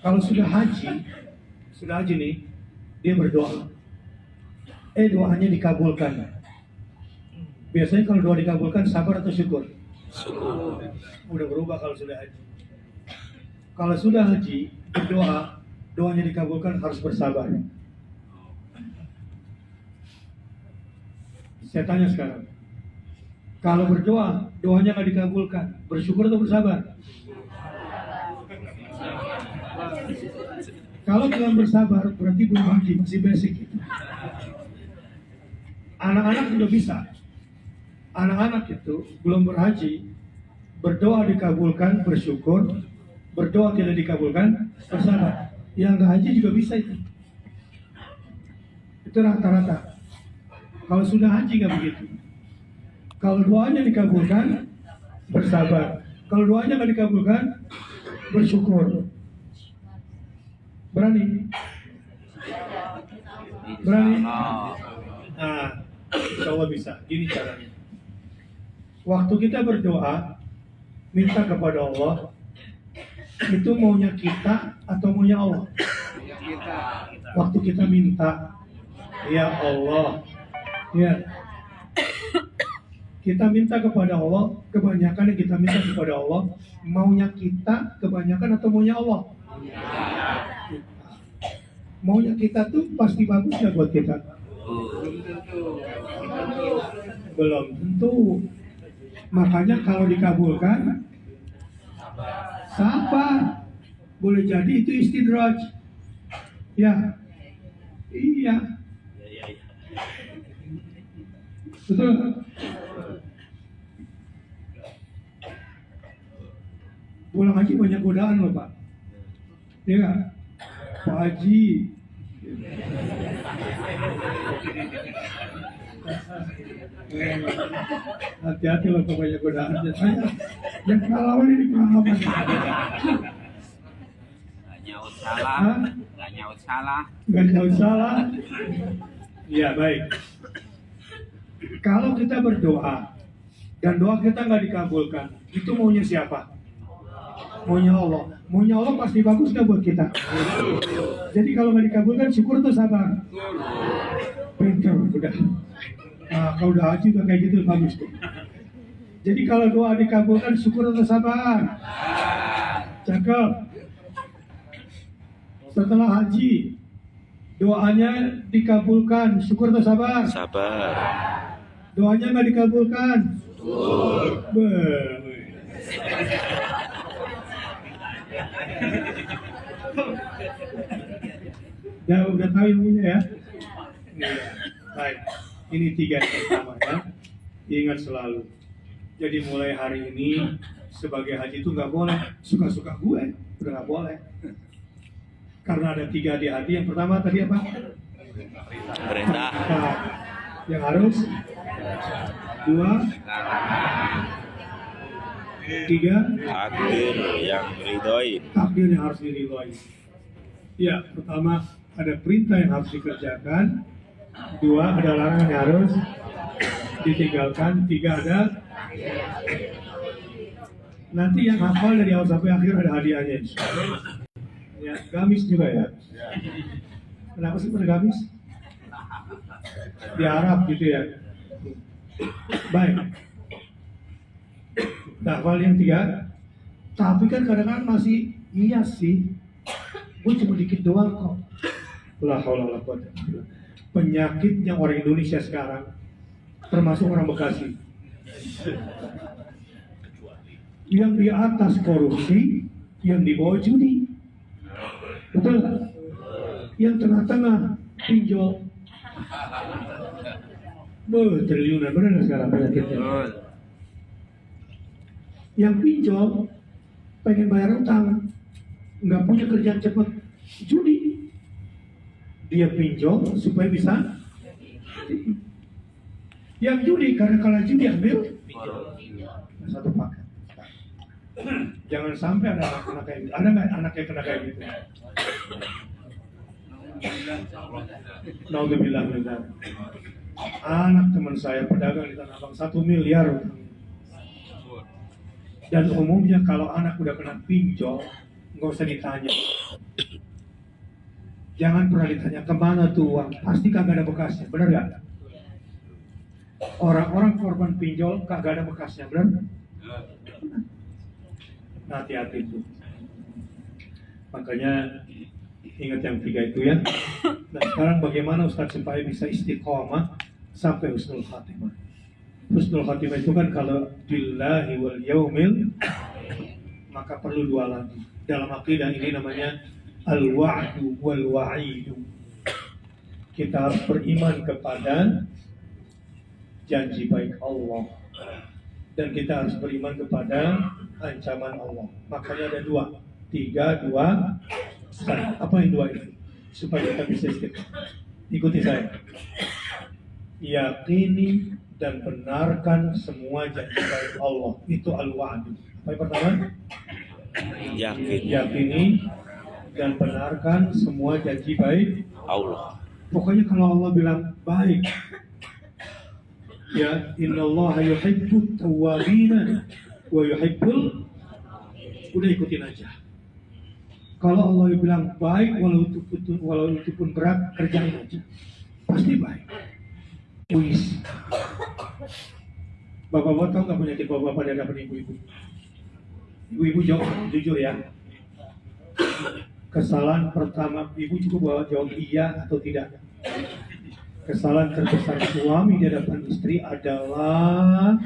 Kalau sudah haji nih, dia berdoa. Doanya dikabulkan. Biasanya kalau doa dikabulkan, sabar atau syukur? Syukur. Udah berubah kalau sudah haji. Kalau sudah haji, berdoa, doanya dikabulkan harus bersabar. Saya tanya sekarang. Kalau berdoa, doanya nggak dikabulkan, bersyukur atau bersabar? Kalau belum bersabar, berarti belum haji, masih basic. Anak-anak juga bisa. Anak-anak itu belum berhaji, berdoa dikabulkan, bersyukur, berdoa tidak dikabulkan, bersabar. Yang nggak haji juga bisa itu. Itu rata-rata. Kalau sudah haji nggak begitu. Kalau doanya dikabulkan, bersabar. Kalau doanya nggak dikabulkan, bersyukur. Berani? Berani? Nah, insya Allah bisa. Gini caranya. Waktu kita berdoa, minta kepada Allah, itu maunya kita atau maunya Allah? Waktu kita minta, ya Allah, ya. Kita minta kepada Allah, kebanyakan yang kita minta kepada Allah, maunya kita kebanyakan atau maunya Allah? Maunya kita tuh pasti bagus ya buat kita? Belum tentu. Makanya kalau dikabulkan, sabar. Boleh jadi itu istidraj. Ya, iya. Betul. Pulang haji banyak godaan loh Pak. Iya nggak? Pak Haji. Hati-hati loh kalau banyak godaan. Saya yang pengalaman ini pengalaman. Gak nyaut salah. Gak nyaut salah. Iya baik. Kalau kita berdoa dan doa kita nggak dikabulkan, itu maunya siapa? Maunya Allah. Maunya Allah pasti bagus nggak buat kita? Jadi kalau nggak dikabulkan, syukur atau sabar? Pintar, udah. Nah, kalau udah haji udah kayak gitu bagus tuh. Jadi kalau doa dikabulkan, syukur atau sabar? Cakep. Setelah haji, doanya dikabulkan, syukur atau sabar? Sabar. Doanya nggak dikabulkan? Ya udah tahu ilmunya ya. Baik, ini 3 yang pertama ya. Ingat selalu. Jadi mulai hari ini sebagai haji itu nggak boleh suka-suka gue, udah nggak boleh. Karena ada 3 di hati. Yang pertama tadi apa? Perintah. Nah, yang harus 2, 3, Takdir yang ridhoi. takdir yang harus diridhoi. Ya, pertama ada perintah yang harus dikerjakan, 2 ada larangan yang harus ditinggalkan, 3 ada Nanti yang hafal dari awal sampai akhir ada hadiahnya. Ya, gamis juga ya. Kenapa sih pada gamis? Di Arab gitu ya. Baik. Nah, hafal yang 3. Tapi kan kadang-kadang masih iya sih. Gue cuma dikit doang kok. La haula wala quwata illa billah. Penyakitnya orang Indonesia sekarang, termasuk orang Bekasi, yang di atas korupsi, yang di bawah judi, betul nggak? Yang tengah-tengah pinjol, triliunan, benar nggak sekarang penyakitnya? Yang pinjol pengen bayar utang, nggak punya kerjaan cepat, judi, dia pinjol supaya bisa. Yang judi karena kalau judi ambil satu paket. Jangan sampai ada anak kayak gitu. Ada nggak anak yang kena kayak gitu? Naudzubillah min dzalik. Anak teman saya pedagang di Tanah Abang 1 miliar. Dan umumnya kalau anak udah kena pinjol, nggak usah ditanya. Jangan pernah ditanya kemana tuh uang, pasti kagak ada bekasnya, benar nggak? Orang-orang korban pinjol kagak ada bekasnya, benar? Hati-hati itu. Makanya ingat yang 3 itu ya. Nah sekarang bagaimana Ustadz supaya bisa istiqomah sampai husnul khatimah? Husnul khatimah itu kan kalau billahi wal yaumil, maka perlu 2 lagi. Dalam akidah ini namanya al-wa'du wal wa'idu. Kita harus beriman kepada janji baik Allah, dan kita harus beriman kepada ancaman Allah. Makanya ada 2, 3, 2, 1. Apa yang 2 itu? Supaya kita bisa istiqomah. Ikuti saya. Yakini dan benarkan semua janji baik Allah. Itu al-wa'du. Apa yang pertama? Yakini dan benarkan semua janji baik Allah. Pokoknya kalau Allah bilang baik, ya innallaha yuhibbut tawwabina wa yuhibbul, udah ikutin aja. Kalau Allah bilang baik, walau itu pun berat, kerjain aja, pasti baik. Wis. Bapak-bapak tahu nggak penyakit bapak-bapak dan dapat ibu-ibu? Ibu-ibu jujur ya. Kesalahan pertama, ibu cukup jawab iya atau tidak. Kesalahan terbesar suami di hadapan istri adalah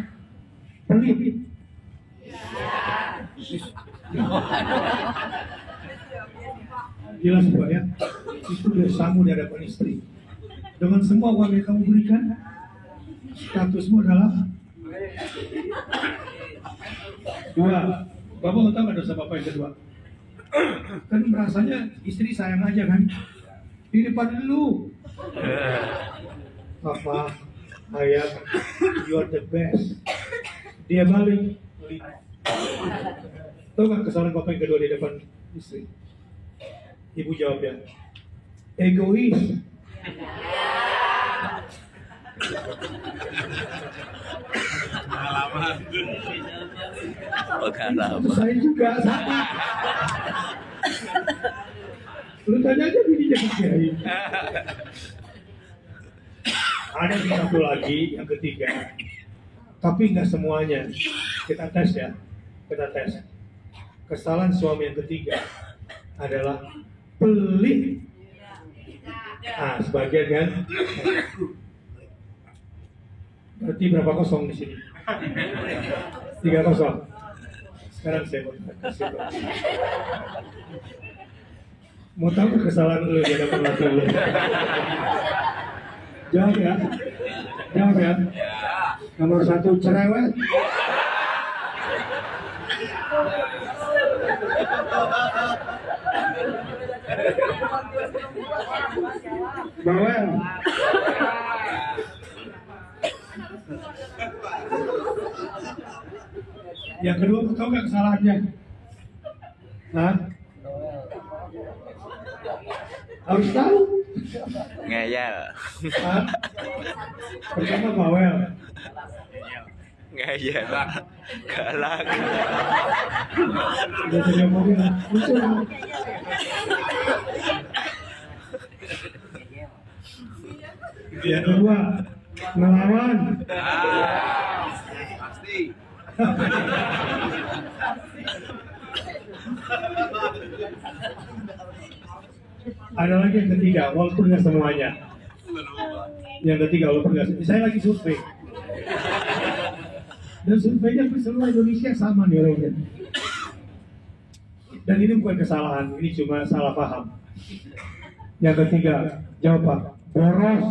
pelit. Jelas Pak ya, itu dosamu di hadapan istri. Dengan semua uang yang kamu berikan, statusmu adalah 2. Bapak mau tahu nggak dosa bapak yang kedua? Kan rasanya istri sayang aja kan, di depan lu papa, ayah, you are the best. Dia balik, tahu nggak kesalahan bapak yang kedua di depan istri? Ibu jawab ya, egois. Pengalaman. Saya juga sama. Lu tanya aja bininya Kiai. Ada satu lagi yang ketiga, tapi nggak semuanya. Kita tes ya, kita tes. Kesalahan suami yang ketiga adalah pelit. Ah, sebagian kan? Berarti berapa kosong di sini? 3-0. Sekarang saya mau kasih tahu. Mau tahu kesalahan lu di hadapan laki lu? Jawab ya. Jawab ya. Nomor 1 cerewet. Bawel. Yang kedua, tahu nggak kesalahannya? Hah? Harus tahu. Ngeyel. Hah? Pertama bawel. Ngayal. Galak. Udah saya ngomongin muncul. Yang kedua, melawan. Pasti. Ada lagi yang ketiga, walaupun nggak semuanya. Yang ketiga, walaupun nggak semuanya. Saya lagi survei. Dan surveinya di seluruh Indonesia sama nih orangnya. Dan ini bukan kesalahan, ini cuma salah paham. Yang ketiga, jawab Pak. Boros.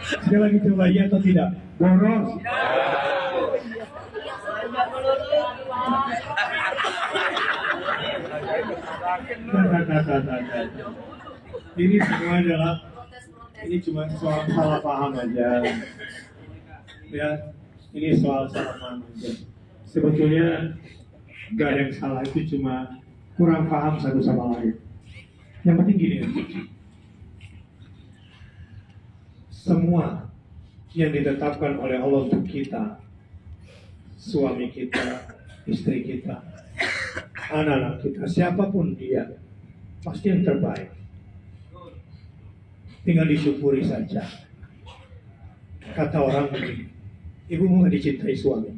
Sekali lagi coba iya atau tidak? Boros. Ini semua adalah ini cuma soal salah paham aja. Ya, ini soal salah paham aja. Sebetulnya gak ada yang salah, itu cuma kurang paham satu sama lain. Yang penting gini, semua yang ditetapkan oleh Allah untuk kita, suami kita, istri kita, anak-anak kita, siapapun dia, pasti yang terbaik. Tinggal disyukuri saja. Kata orang begini, ibu mau gak dicintai suami?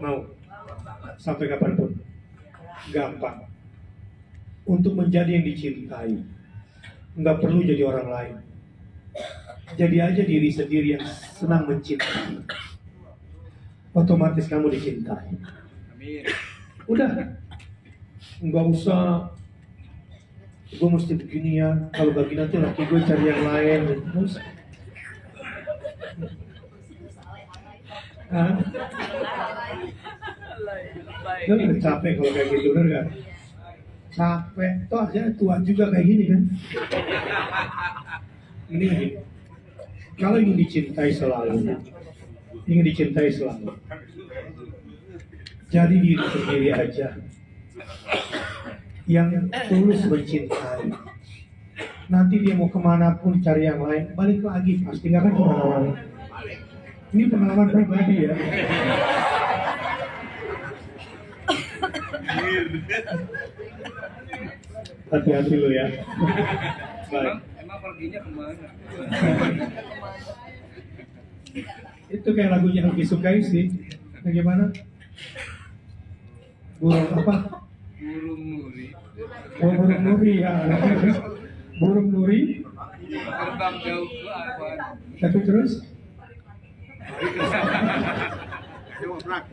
Mau? Sampai kapanpun? Gampang. Untuk menjadi yang dicintai, nggak perlu jadi orang lain. Jadi aja diri sendiri yang senang mencintai. Otomatis kamu dicintai. Amin. Udah, nggak usah gue mesti begini ya, kalau bagi nanti laki gue cari yang lain. Nggak usah. Hah? Lo udah capek kalau kayak gitu, bener gak? Capek, toh akhirnya tua juga kayak gini kan. Ini gini, kalau ingin dicintai selalu, jadi diri sendiri aja yang tulus mencintai. Nanti dia mau kemana pun cari yang lain, balik lagi pasti nggak akan kemana-mana. Ini pengalaman pribadi ya. Hati-hati lo ya. Baik. Emang perginya kemana? Itu kayak lagunya yang disukai sih. Bagaimana? Burung apa? Burung nuri. Oh, burung nuri ya. Burung nuri. Terbang jauh ke awan. Tapi terus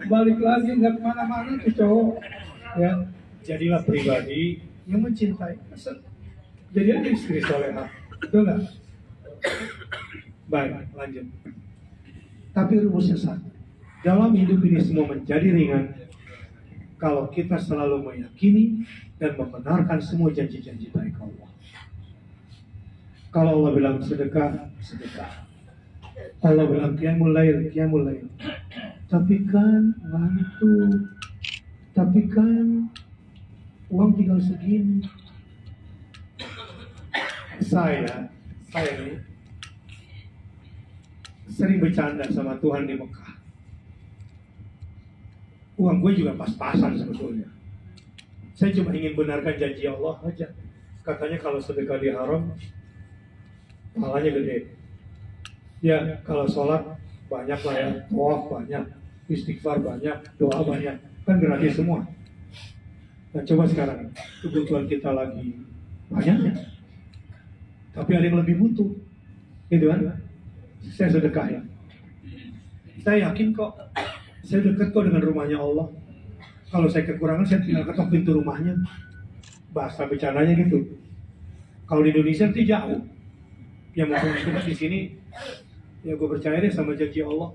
balik lagi nggak kemana-mana tuh cowok. Ya, jadilah pribadi yang mencintai. Jadi ada istri solehah, betul nggak? Baik, lanjut. Tapi rumusnya satu. Dalam hidup ini semua menjadi ringan kalau kita selalu meyakini dan membenarkan semua janji-janji baik Allah. Kalau Allah bilang sedekah, sedekah. Allah bilang qiyamul lail, qiyamul lail. Tapi kan ngantuk. Tapi kan uang tinggal segini. Saya ini sering bercanda sama Tuhan di Mekah. Uang gue juga pas-pasan sebetulnya. Saya cuma ingin benarkan janji Allah aja. Katanya kalau sedekah di haram, pahalanya gede. Ya, kalau sholat banyak lah ya, tawaf banyak, istighfar banyak, doa banyak, kan gratis semua. Nah coba sekarang, kebutuhan kita lagi banyak, tapi ada yang lebih butuh, gitu kan? Saya sedekah ya. Saya yakin kok, saya dekat kok dengan rumahnya Allah. Kalau saya kekurangan, saya tinggal ketok pintu rumahnya. Bahasa bercandanya gitu. Kalau di Indonesia nanti jauh. Yang mau kita di sini, ya gue percaya deh sama janji Allah,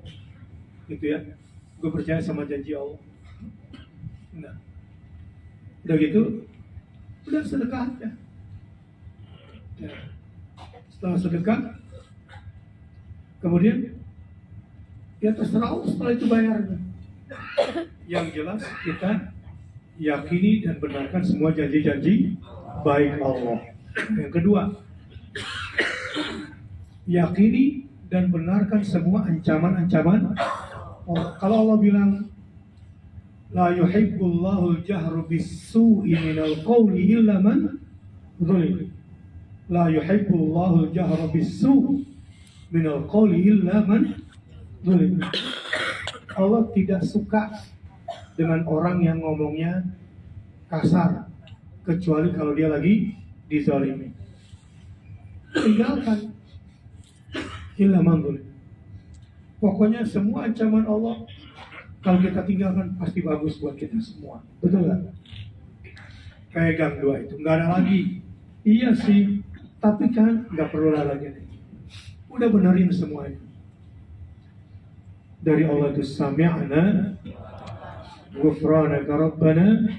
gitu ya. Gue percaya sama janji Allah. Nah, udah gitu, udah sedekah aja. Ya. Setelah sedekah, kemudian ya terserah Allah setelah itu bayarnya. Yang jelas kita yakini dan benarkan semua janji-janji baik Allah. Yang kedua, yakini dan benarkan semua ancaman-ancaman Allah. Kalau Allah bilang la yuhibbullahu al-jahru bis-su'i minal qawli illa man zulim. La yuhibbullahu al-jahru bis-su'i minal qawli illa man zulim. Allah tidak suka dengan orang yang ngomongnya kasar kecuali kalau dia lagi dizalimi. Tinggalkan illa man zulim. Pokoknya semua ancaman Allah kalau kita tinggalkan pasti bagus buat kita semua. Betul nggak? Pegang dua itu. Nggak ada lagi. Iya sih, tapi kan nggak perlu lagi. Udah benerin semuanya. Dari Allah itu sami'na ghufranaka rabbana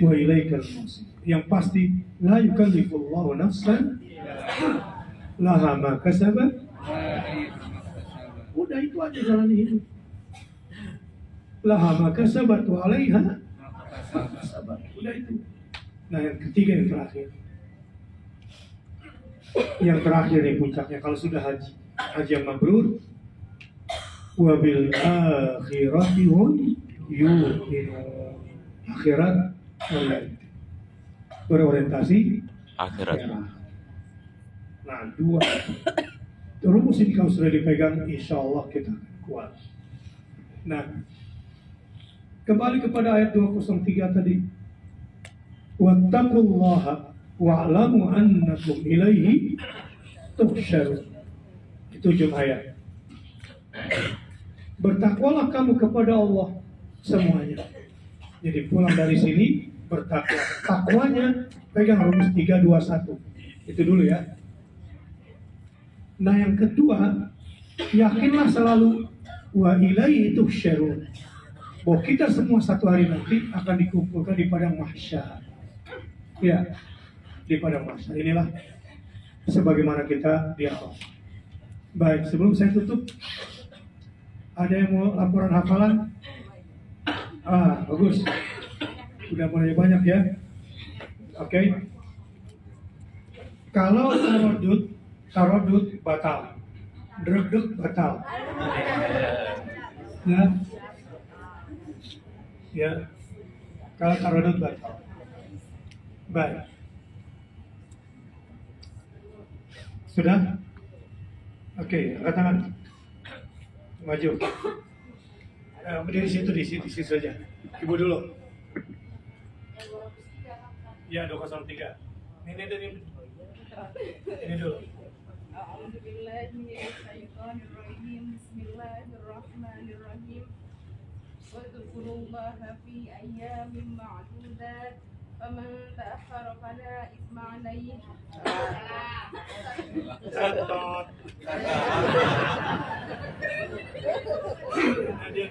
wa ilaikal masir. Yang pasti la yukallifullahu nafsan laha ma kasabat. Udah itu aja jalani hidup. Laha ma kasabat wa 'alaiha ma kasabat. Udah itu. Nah, yang ketiga yang terakhir. Yang terakhir nih puncaknya kalau sudah haji yang mabrur wa bil akhirati hum yuqinun. Akhirat berorientasi Akhirat. Nah, dua rumus ini kalau sudah dipegang, insya Allah kita kuat. Nah, kembali kepada ayat 203 tadi. Wattaqullaha wa'lamu annakum ilaihi tuhsyarun. Itu ujung ayat. Bertakwalah kamu kepada Allah semuanya. Jadi pulang dari sini bertakwa. Takwanya pegang rumus 321. Itu dulu ya. Nah, yang kedua, yakinlah selalu wa ilaihi tuhsyarun. Bahwa kita semua satu hari nanti akan dikumpulkan di padang mahsyar. Ya, di padang mahsyar. Inilah sebagaimana kita di awal. Baik, sebelum saya tutup, ada yang mau laporan hafalan? Bagus. Udah mulai banyak ya. Oke. Kalau tarodut batal. Dreg batal. Ya. Kalau tarodut batal. Baik. Sudah? Oke, angkat tangan. Maju. Berdiri di situ saja. Ibu dulu. Ya, 203. Ini dulu. A'udzubillahiminasyaitonirrajim. Bismillahirrahmanirrahim. Wadhkurullaha fi ayyamin ma'dudat. Faman ta'akhkhara fala itsma 'alaihi. Dia.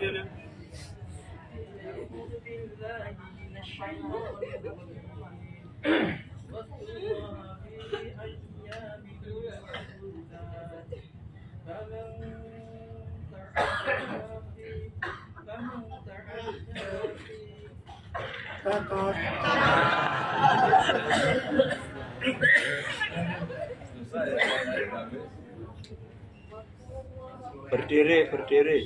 Berdiri.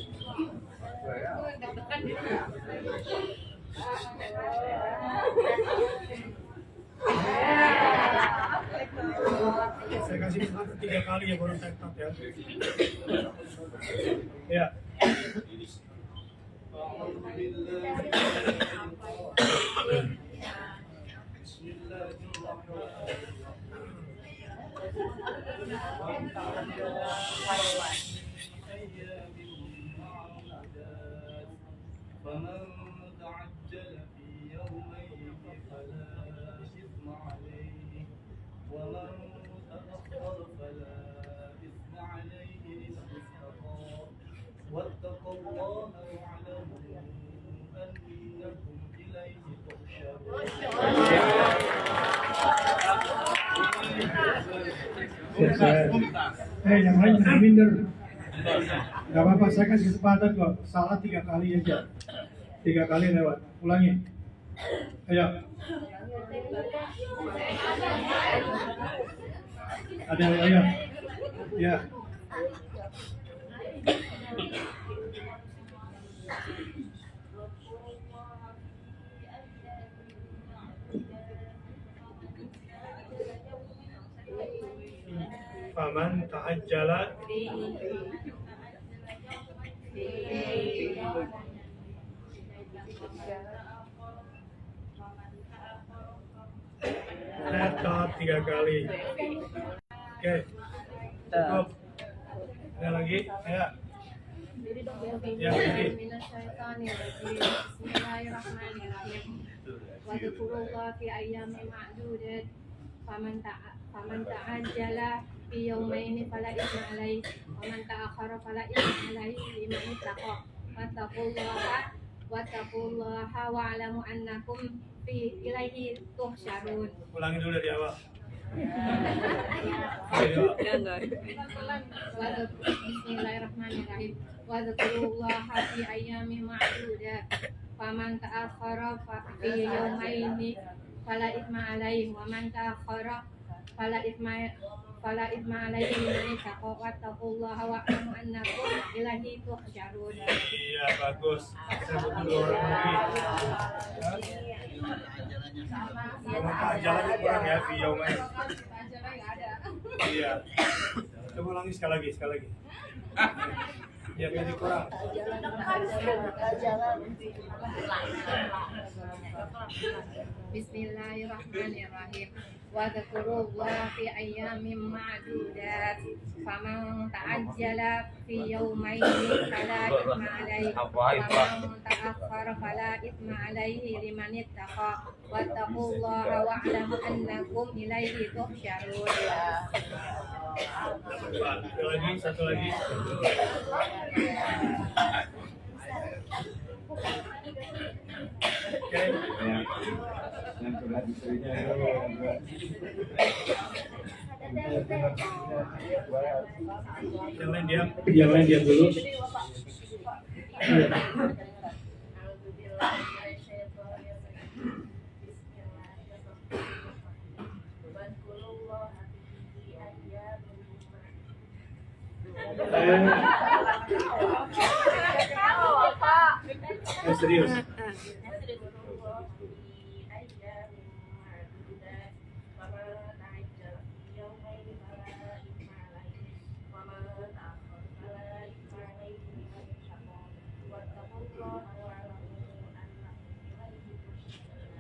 Saya kasih kesempatan 3 kali ya baru saya stop ya. Ya. فمن تعجل في يومين فلا إثم عليه ومن تأخر فلا إثم عليه إن اتقى واتقوا الله واعلموا أنكم إليه تحشرون. Yang lain jangan minder. Gak apa-apa, saya kasih kesempatan kok. Salah 3 kali aja. 3 kali lewat. Ulangi. Ayo. Ada, ayo. Ya. Faman ta'ajjala Netot 3 kali. Oke. Cukup. Ada lagi? Ya. Ya, ini. Bismillahirrahmanirrahim. Wadhkurullah fi ayyamin ma'dudat. Faman ta'ajjala fi yawmaini fala ithma alaihi wa man ta'akhkhara fala ithma alaihi liman ittaqa. Wattaqullaha wa'lamu annakum ilaihi tuhsyarun. Ulangi dulu di awal. Bismillahirrahmanirrahim. Wadhkurullaha fi ayyamin ma'dudat. Faman ta'akhkhara fi yawmaini fala ithma alaihi wa man ta'akhkhara fala ithma alaihi liman ittaqa. Wattaqullaha wa'lamu annakum ilaihi tuhsyarun. Iya, bagus. Sebut dulu orang lagi. Yang ajarannya kurang ya, video main. Iya. Coba ulangi sekali lagi. Ya, ini kurang. Bismillahirrahmanirrahim. Wadhkurullaha fi ayyamin ma'dudat. Faman ta'ajjala fi yawmaini fala ithma alaihi wa man ta'akhkhara fala ithma alaihi liman ittaqa. Wattaqullaha wa'lamu annakum ilaihi tuhsyarun. Satu lagi. Oke. Yang lain diam dulu. Serius.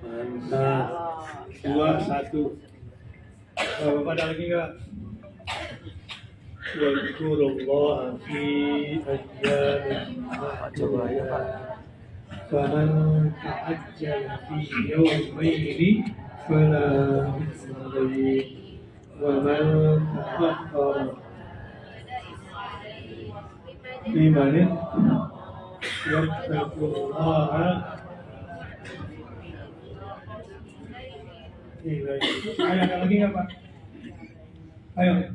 Mantap. 2, 1. Bapak ada lagi nggak? Wadhkurullaha fi ayyamin ma'dudat. Faman ta'ajjala fi yawmaini fala ithma alaihi wa man ta'akhkhara liman yattaqullaha. Ayo, ada lagi nggak Pak? Ayo.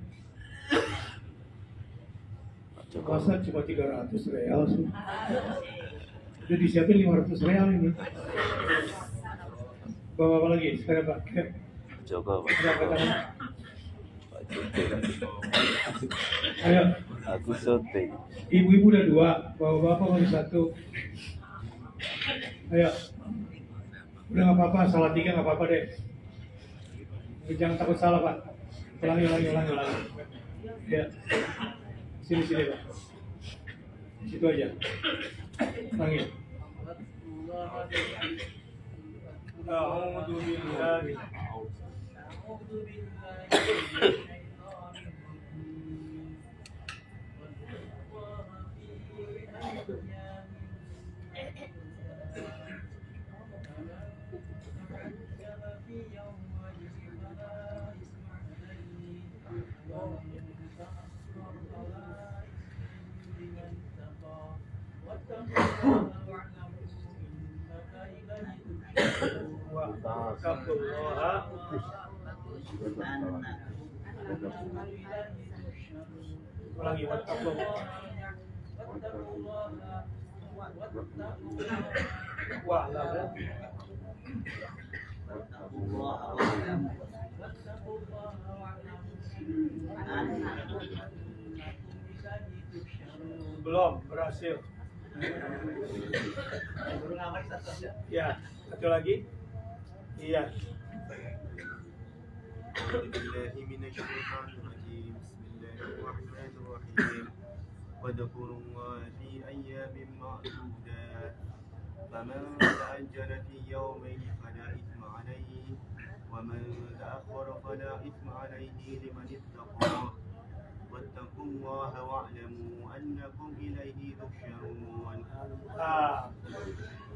Puasa cuma 300 real sih. Udah disiapin 500 real ini. Bawa apa lagi? Sekarang Pak. Joko, Pak. Ada kata. Pak syuting. Ayo. Aku syuting. Ibu-ibu udah 2, bapak-bapak baru 1. Ayo. Udah nggak apa-apa, salah 3 nggak apa-apa deh. Jangan takut salah Pak. Ulangi. Ya. Sini Pak. Situ aja. Ulangi. A'udzu billahi. Ulangi, Belum berhasil. Ya, satu lagi. Iya. Bismillahirrahmanirrahim. Bismillahirrahmanirrahim. واذكروا الله في أيام معدودات فمن تعجل في يومين فلا إثم عليه ومن تأخر فلا إثم عليه لمن اتقى واتقوا الله واعلموا أنكم إليه تحشرون.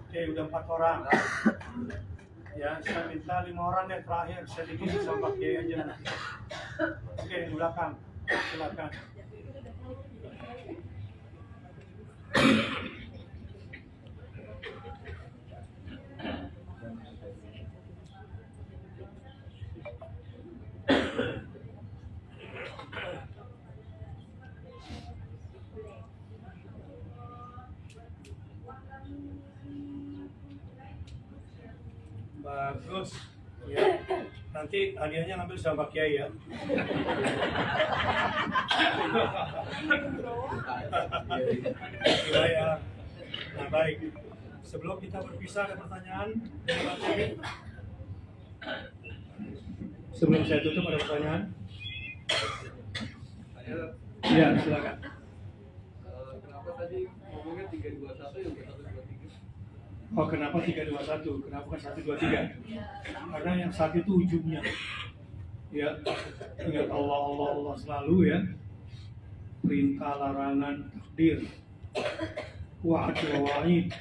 Oke, udah 4 orang. Ya, saya minta 5 orang yang terakhir. Saya bikin sama Pak Kiai aja nanti. Oke, di belakang. Silakan. Bagus. Ya. Nanti hadiahnya ngambil sama Pak Kiai ya. Dibayar. Nah, baik. Sebelum kita berpisah, ada pertanyaan dari Pak Kiai? Sebelum saya tutup, ada pertanyaan? Iya, silakan. Kenapa tadi ngomongnya 321 yang 123? Oh, kenapa 321? Kenapa bukan 123? Karena yang satu itu ujungnya. Ya, ingat Allah, Allah, Allah selalu ya. Perintah, larangan, takdir, wa'ad wa wa'id.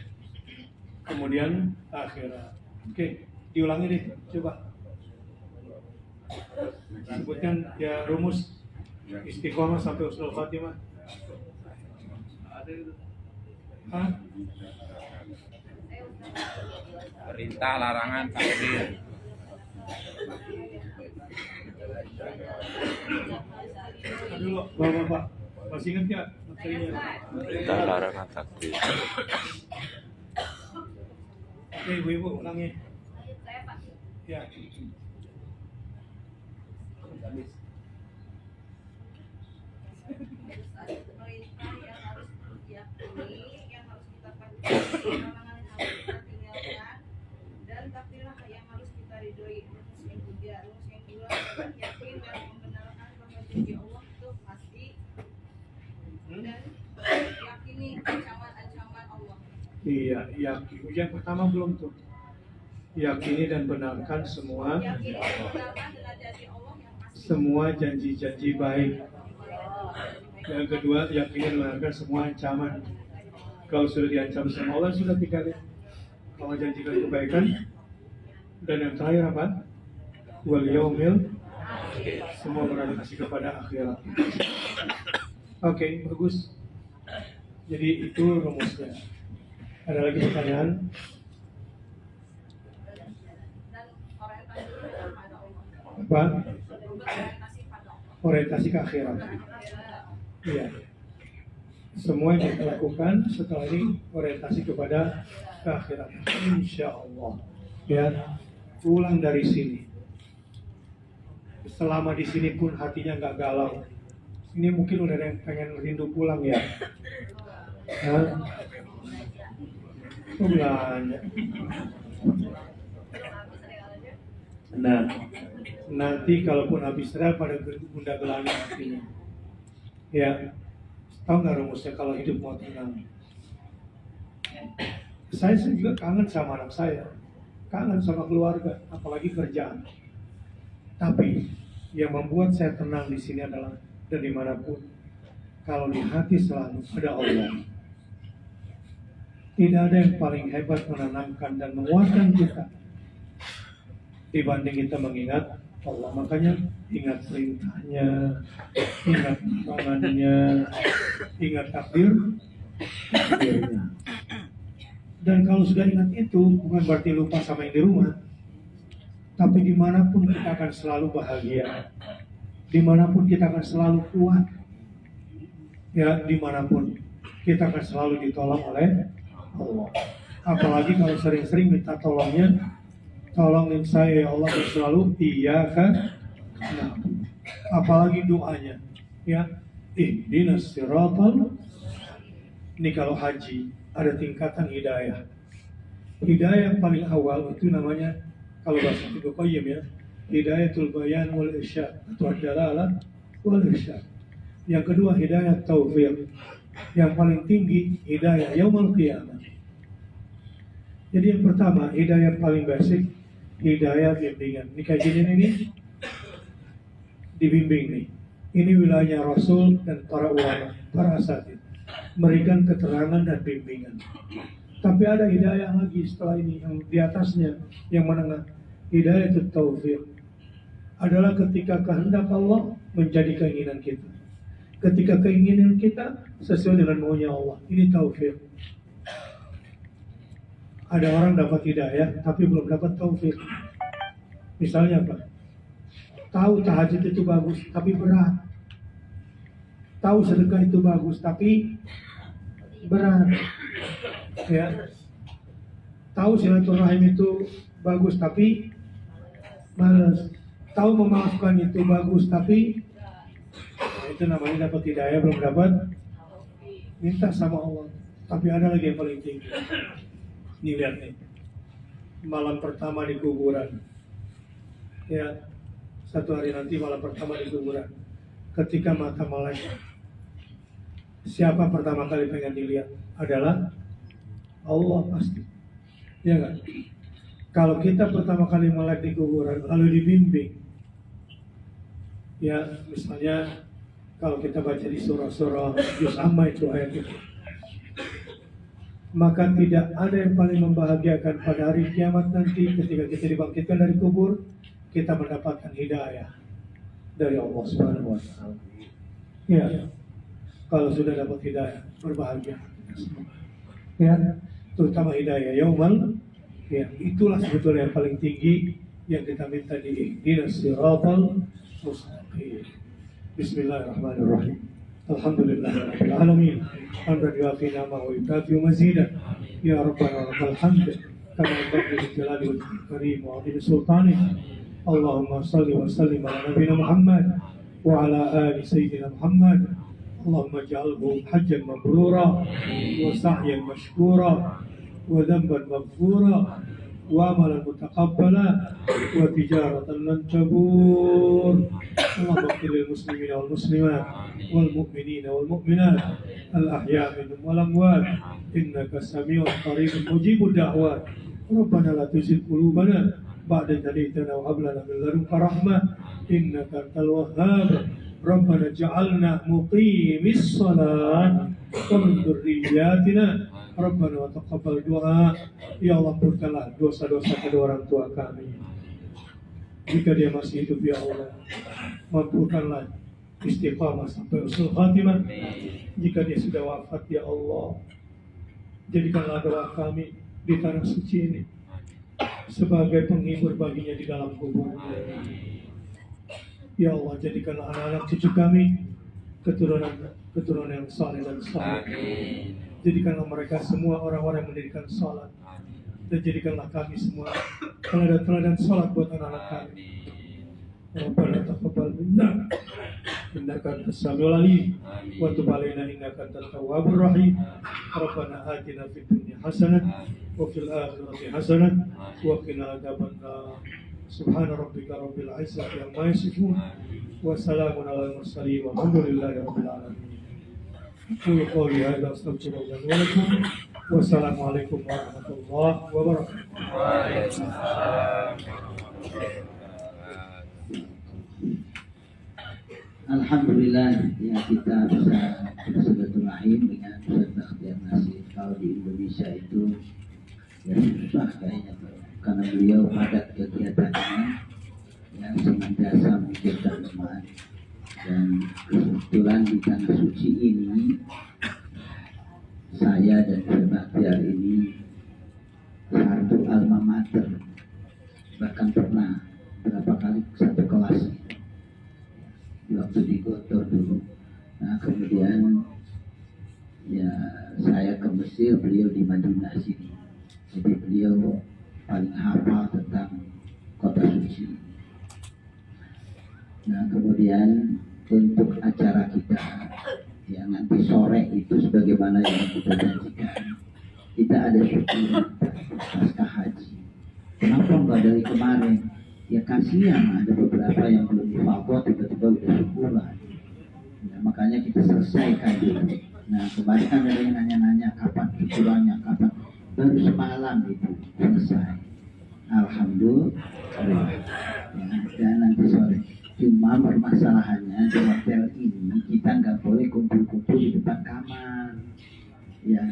Kemudian akhirat. Oke, diulangi deh, coba. Sebutkan ya rumus istiqomah sampai husnul khatimah. Hah? Perintah, larangan, takdir. Dulu, Bapak, masih ingat nggak materinya? Perintah larangan takdir. Oke, ibu-ibu ulangi. Ya. Perintah yang harus diyakini, yang harus kita patuhi, larangan yang harus kita tinggalkan, dan takdirlah yang harus kita ridhoi. Rumus yang kedua adalah yakin dan membenarkan bahwa janji Allah itu pasti, dan yakini ancaman-ancaman Allah. Iya, yakini. Yang pertama belum tuh. Yakini dan benarkan semua Yakini dan membenarkan dengan janji Allah yang pasti. semua janji-janji baik. Yang kedua, yakini dan benarkan semua ancaman. Kalau sudah diancam sama Allah, sudah tinggalin. Allah janjikan kebaikan. Dan yang terakhir apa? Wal yaumil, semua berorientasi kepada akhirat. Oke, bagus. Jadi itu rumusnya. Ada lagi pertanyaan? Dan orientasi pada Allah. Apa? Berorientasi pada Allah. Orientasi ke akhirat. Iya. Semua yang kita lakukan setelah ini orientasi kepada ke akhirat. Insya Allah. Ya, pulang dari sini. Selama di sini pun hatinya nggak galau. Ini mungkin udah ada yang pengen rindu pulang ya. Hah? Oh, belanja. Nah, nanti kalaupun habis real pada bunda gelana hatinya. Ya, tahu nggak rumusnya kalau hidup mau tenang? Saya juga kangen sama anak saya, kangen sama keluarga, apalagi kerjaan. Tapi yang membuat saya tenang di sini adalah dan dimanapun, kalau di hati selalu ada Allah. Tidak ada yang paling hebat menenangkan dan menguatkan kita dibanding kita mengingat Allah. Makanya ingat perintahnya, ingat larangannya, ingat takdirnya. Dan kalau sudah ingat itu, bukan berarti lupa sama yang di rumah. Tapi dimanapun kita akan selalu bahagia. Dimanapun kita akan selalu kuat. Ya, dimanapun kita akan selalu ditolong oleh Allah. Apalagi kalau sering-sering minta tolongnya, tolongin saya ya Allah, dan selalu iya kan. Nah, apalagi doanya, ya ihdinas siratal. Ini kalau haji ada tingkatan hidayah. Hidayah yang paling awal itu namanya, kalau bahasa Ibnu Qayyim ya, hidayatul bayan wal irsyad atau adalah wal irsyad. Yang kedua hidayah taufiq. Yang paling tinggi hidayah yaumul qiyamah. Jadi yang pertama hidayah paling basic, hidayah bimbingan. Ini kajian ini dibimbing nih. Ini wilayahnya Rasul dan para ulama, para asatidz, memberikan keterangan dan bimbingan. Tapi ada hidayah lagi setelah ini yang di atasnya, yang menengah. Hidayah itu taufiq. Adalah ketika kehendak Allah menjadi keinginan kita. Ketika keinginan kita sesuai dengan maunya Allah. Ini taufik. Ada orang dapat hidayah tapi belum dapat taufik. Misalnya apa? Tahu tahajud itu bagus tapi berat. Tahu sedekah itu bagus tapi berat. Ya. Tahu silaturahim itu bagus tapi malas. Tahu memaafkan itu bagus tapi itu namanya dapat hidayah, belum dapat minta sama Allah. Tapi ada lagi yang paling tinggi. Ini lihat nih, malam pertama di kuburan. Ya, satu hari nanti malam pertama di kuburan. Ketika mata malaikat, siapa pertama kali pengen dilihat? Adalah Allah pasti. Ya kan? Kalau kita pertama kali melek di kuburan, lalu dibimbing, ya misalnya kalau kita baca di surah-surah juz amma itu ayat itu, maka tidak ada yang paling membahagiakan pada hari kiamat nanti ketika kita dibangkitkan dari kubur, kita mendapatkan hidayah dari Allah Subhanahu wa taala. Ya. Kalau sudah dapat hidayah, berbahagia. Ya, terutama hidayah yaumal, ya, itulah sebetulnya yang paling tinggi yang kita minta di ihdinas siratal mustaqim. Bismillahirrahmanirrahim. Alhamdulillahirabbil alamin. Hamdan yuafi ni'amahu wa yukafi mazidah. Ya Rabbana wa lakal hamd. Kama yanbaghi li jalali wajhikal karim wa 'azimi sultanik. Allahumma shalli wa sallim ala nabiyyina Muhammad wa ala ali sayyidina Muhammad. Allahumma ij'alhu hajjan mabrura wa sa'yan mashkura wa dhanban maghfura وعملا متقبلا وتجارة لن تبور. اللهم اغفر للمسلمين والمسلمات والمؤمنين والمؤمنات الأحياء منهم والأموات إنك سميع قريب مجيب الدعوات. ربنا لا تزغ قلوبنا بعد إذ هديتنا وهب لنا من لدنك رحمة إنك أنت الوهاب. ربنا اجعلنا مقيمي الصلاة ومن ذرياتنا Rabbana wa taqabbal doa. Ya Allah, ampunkanlah dosa-dosa kedua orang tua kami. Jika dia masih hidup, ya Allah, mampukanlah istiqamah sampai usul khatimah. Jika dia sudah wafat, ya Allah, jadikanlah doa kami di tanah suci ini sebagai penghibur baginya di dalam kuburnya. Ya Allah, jadikanlah anak-anak cucu kami keturunan yang saleh dan saleh. Jadikanlah mereka semua orang-orang yang mendirikan salat, dan jadikanlah kami semua teladan salat buat anak-anak kami. Rabbana taqabbal minna innaka antas samiul alim wa tub alaina innaka antat tawwabur rahim. Rabbana atina fid dunya hasanah wa fil akhirati hasanah wa qina adzabannar. Subhana rabbika rabbil izzati amma yasifun wa salamun alal mursalin walhamdulillahi rabbil alamin. Qul qawli hadza astaghfirullah wa lakum. Wassalamualaikum warahmatullahi wabarakatuh. Alhamdulillah, ya, kita bisa bersilaturahim dengan Ustaz Bakhtiar Nasir. Kalau di Indonesia itu ya susah kayaknya, karena beliau padat kegiatannya, ya, senantiasa memikirkan umat. Dan kebetulan di tanah suci ini, saya dan Ustaz Bakhtiar ini satu alma mater, bahkan pernah berapa kali satu kelas waktu di Gotor dulu. Nah, kemudian ya saya ke Mesir, beliau di Madinah sini. Jadi beliau paling hafal tentang kota suci. Nah, kemudian untuk acara kita, ya, yang nanti sore itu sebagaimana yang kita janjikan kita ada syukuran pasca haji. Kenapa enggak dari kemarin? Ya kasihan ada beberapa yang belum difabot tiba-tiba udah syukuran. Nah, makanya kita selesaikan dulu. Nah kemarin kan ada yang nanya-nanya kapan syukurannya, kapan, baru semalam itu selesai. Alhamdulillah. Ya, dan nanti sore. Cuma permasalahannya di hotel ini kita nggak boleh kumpul-kumpul di depan kamar. Ya.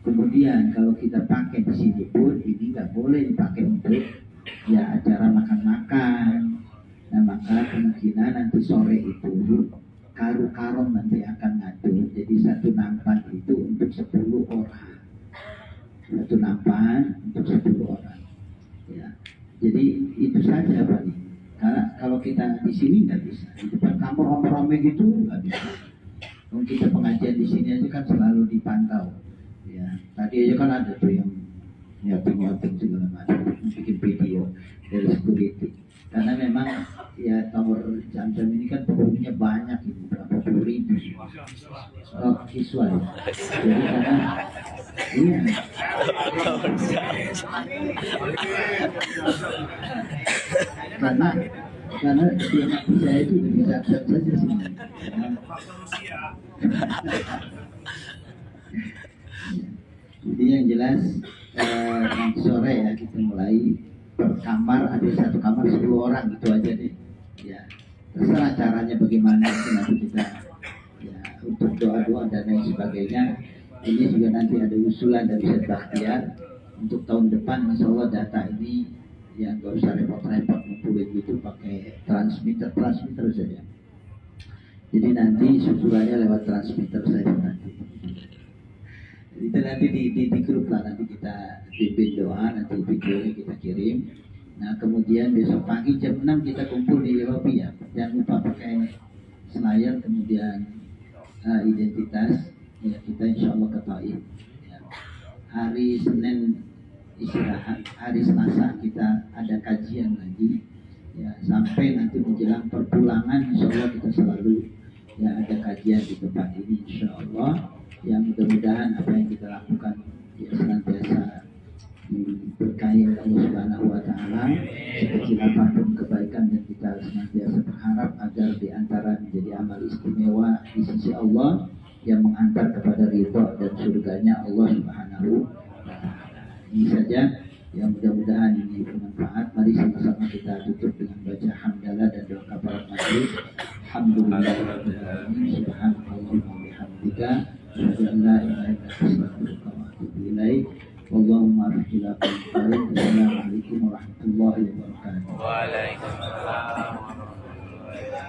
Kemudian kalau kita pakai di sini pun ini nggak boleh dipakai untuk ya acara makan-makan. Nah maka kemungkinan nanti sore itu karu-karom nanti akan ngatur. Jadi satu nampan itu untuk 10 orang. Satu nampan untuk 10 orang. Ya. Jadi itu saja Pak. Karena kalau kita di sini nggak bisa, di depan kamar rame-rame gitu nggak bisa. Kalau kita pengajian di sini aja kan selalu dipantau. Ya, tadi aja kan ada tuh yang nyating segala macam, bikin video dari security. Karena memang ya tower jam-jam ini kan penghuninya banyak ini, berapa puluh ribu. Oh, siswa ya. Jadi karena iya. karena dia saya itu udah bisa akses saja sih. Jadi yang jelas nanti sore ya kita mulai per kamar, ada satu kamar 10 orang gitu aja deh. Ya terserah caranya bagaimana nanti kita ya untuk doa-doa dan lain sebagainya. Ini juga nanti ada usulan dari Syed Bakhtiar untuk tahun depan, insya Allah data ini yang nggak usah repot-repot ngumpulin gitu, pakai transmitter saja. Jadi nanti syukurannya lewat transmitter saja nanti. Itu nanti di grup lah, nanti kita pimpin doa, nanti videonya kita kirim. Nah kemudian besok pagi jam 6 kita kumpul di lobby ya. Jangan lupa pakai selayar, kemudian identitas. Ya kita insya Allah ke Taif. Ya. Hari Senin istirahat, hari Selasa kita ada kajian lagi. Ya sampai nanti menjelang perpulangan insya Allah kita selalu ya ada kajian di tempat ini insya Allah. Ya mudah-mudahan apa yang kita lakukan ya senantiasa diberkahi oleh Allah Subhanahu wa taala, sekecil apapun kebaikan, dan kita senantiasa berharap agar di antara menjadi amal istimewa di sisi Allah yang mengantar kepada ridho dan surganya Allah Subhanahu wa taala. Ini saja yang mudah-mudahan ini bermanfaat. Mari sama-sama kita tutup dengan baca hamdalah dan doa kafarat majlis. Alhamdulillahirabbil alamin, subhanallah wa bihamdika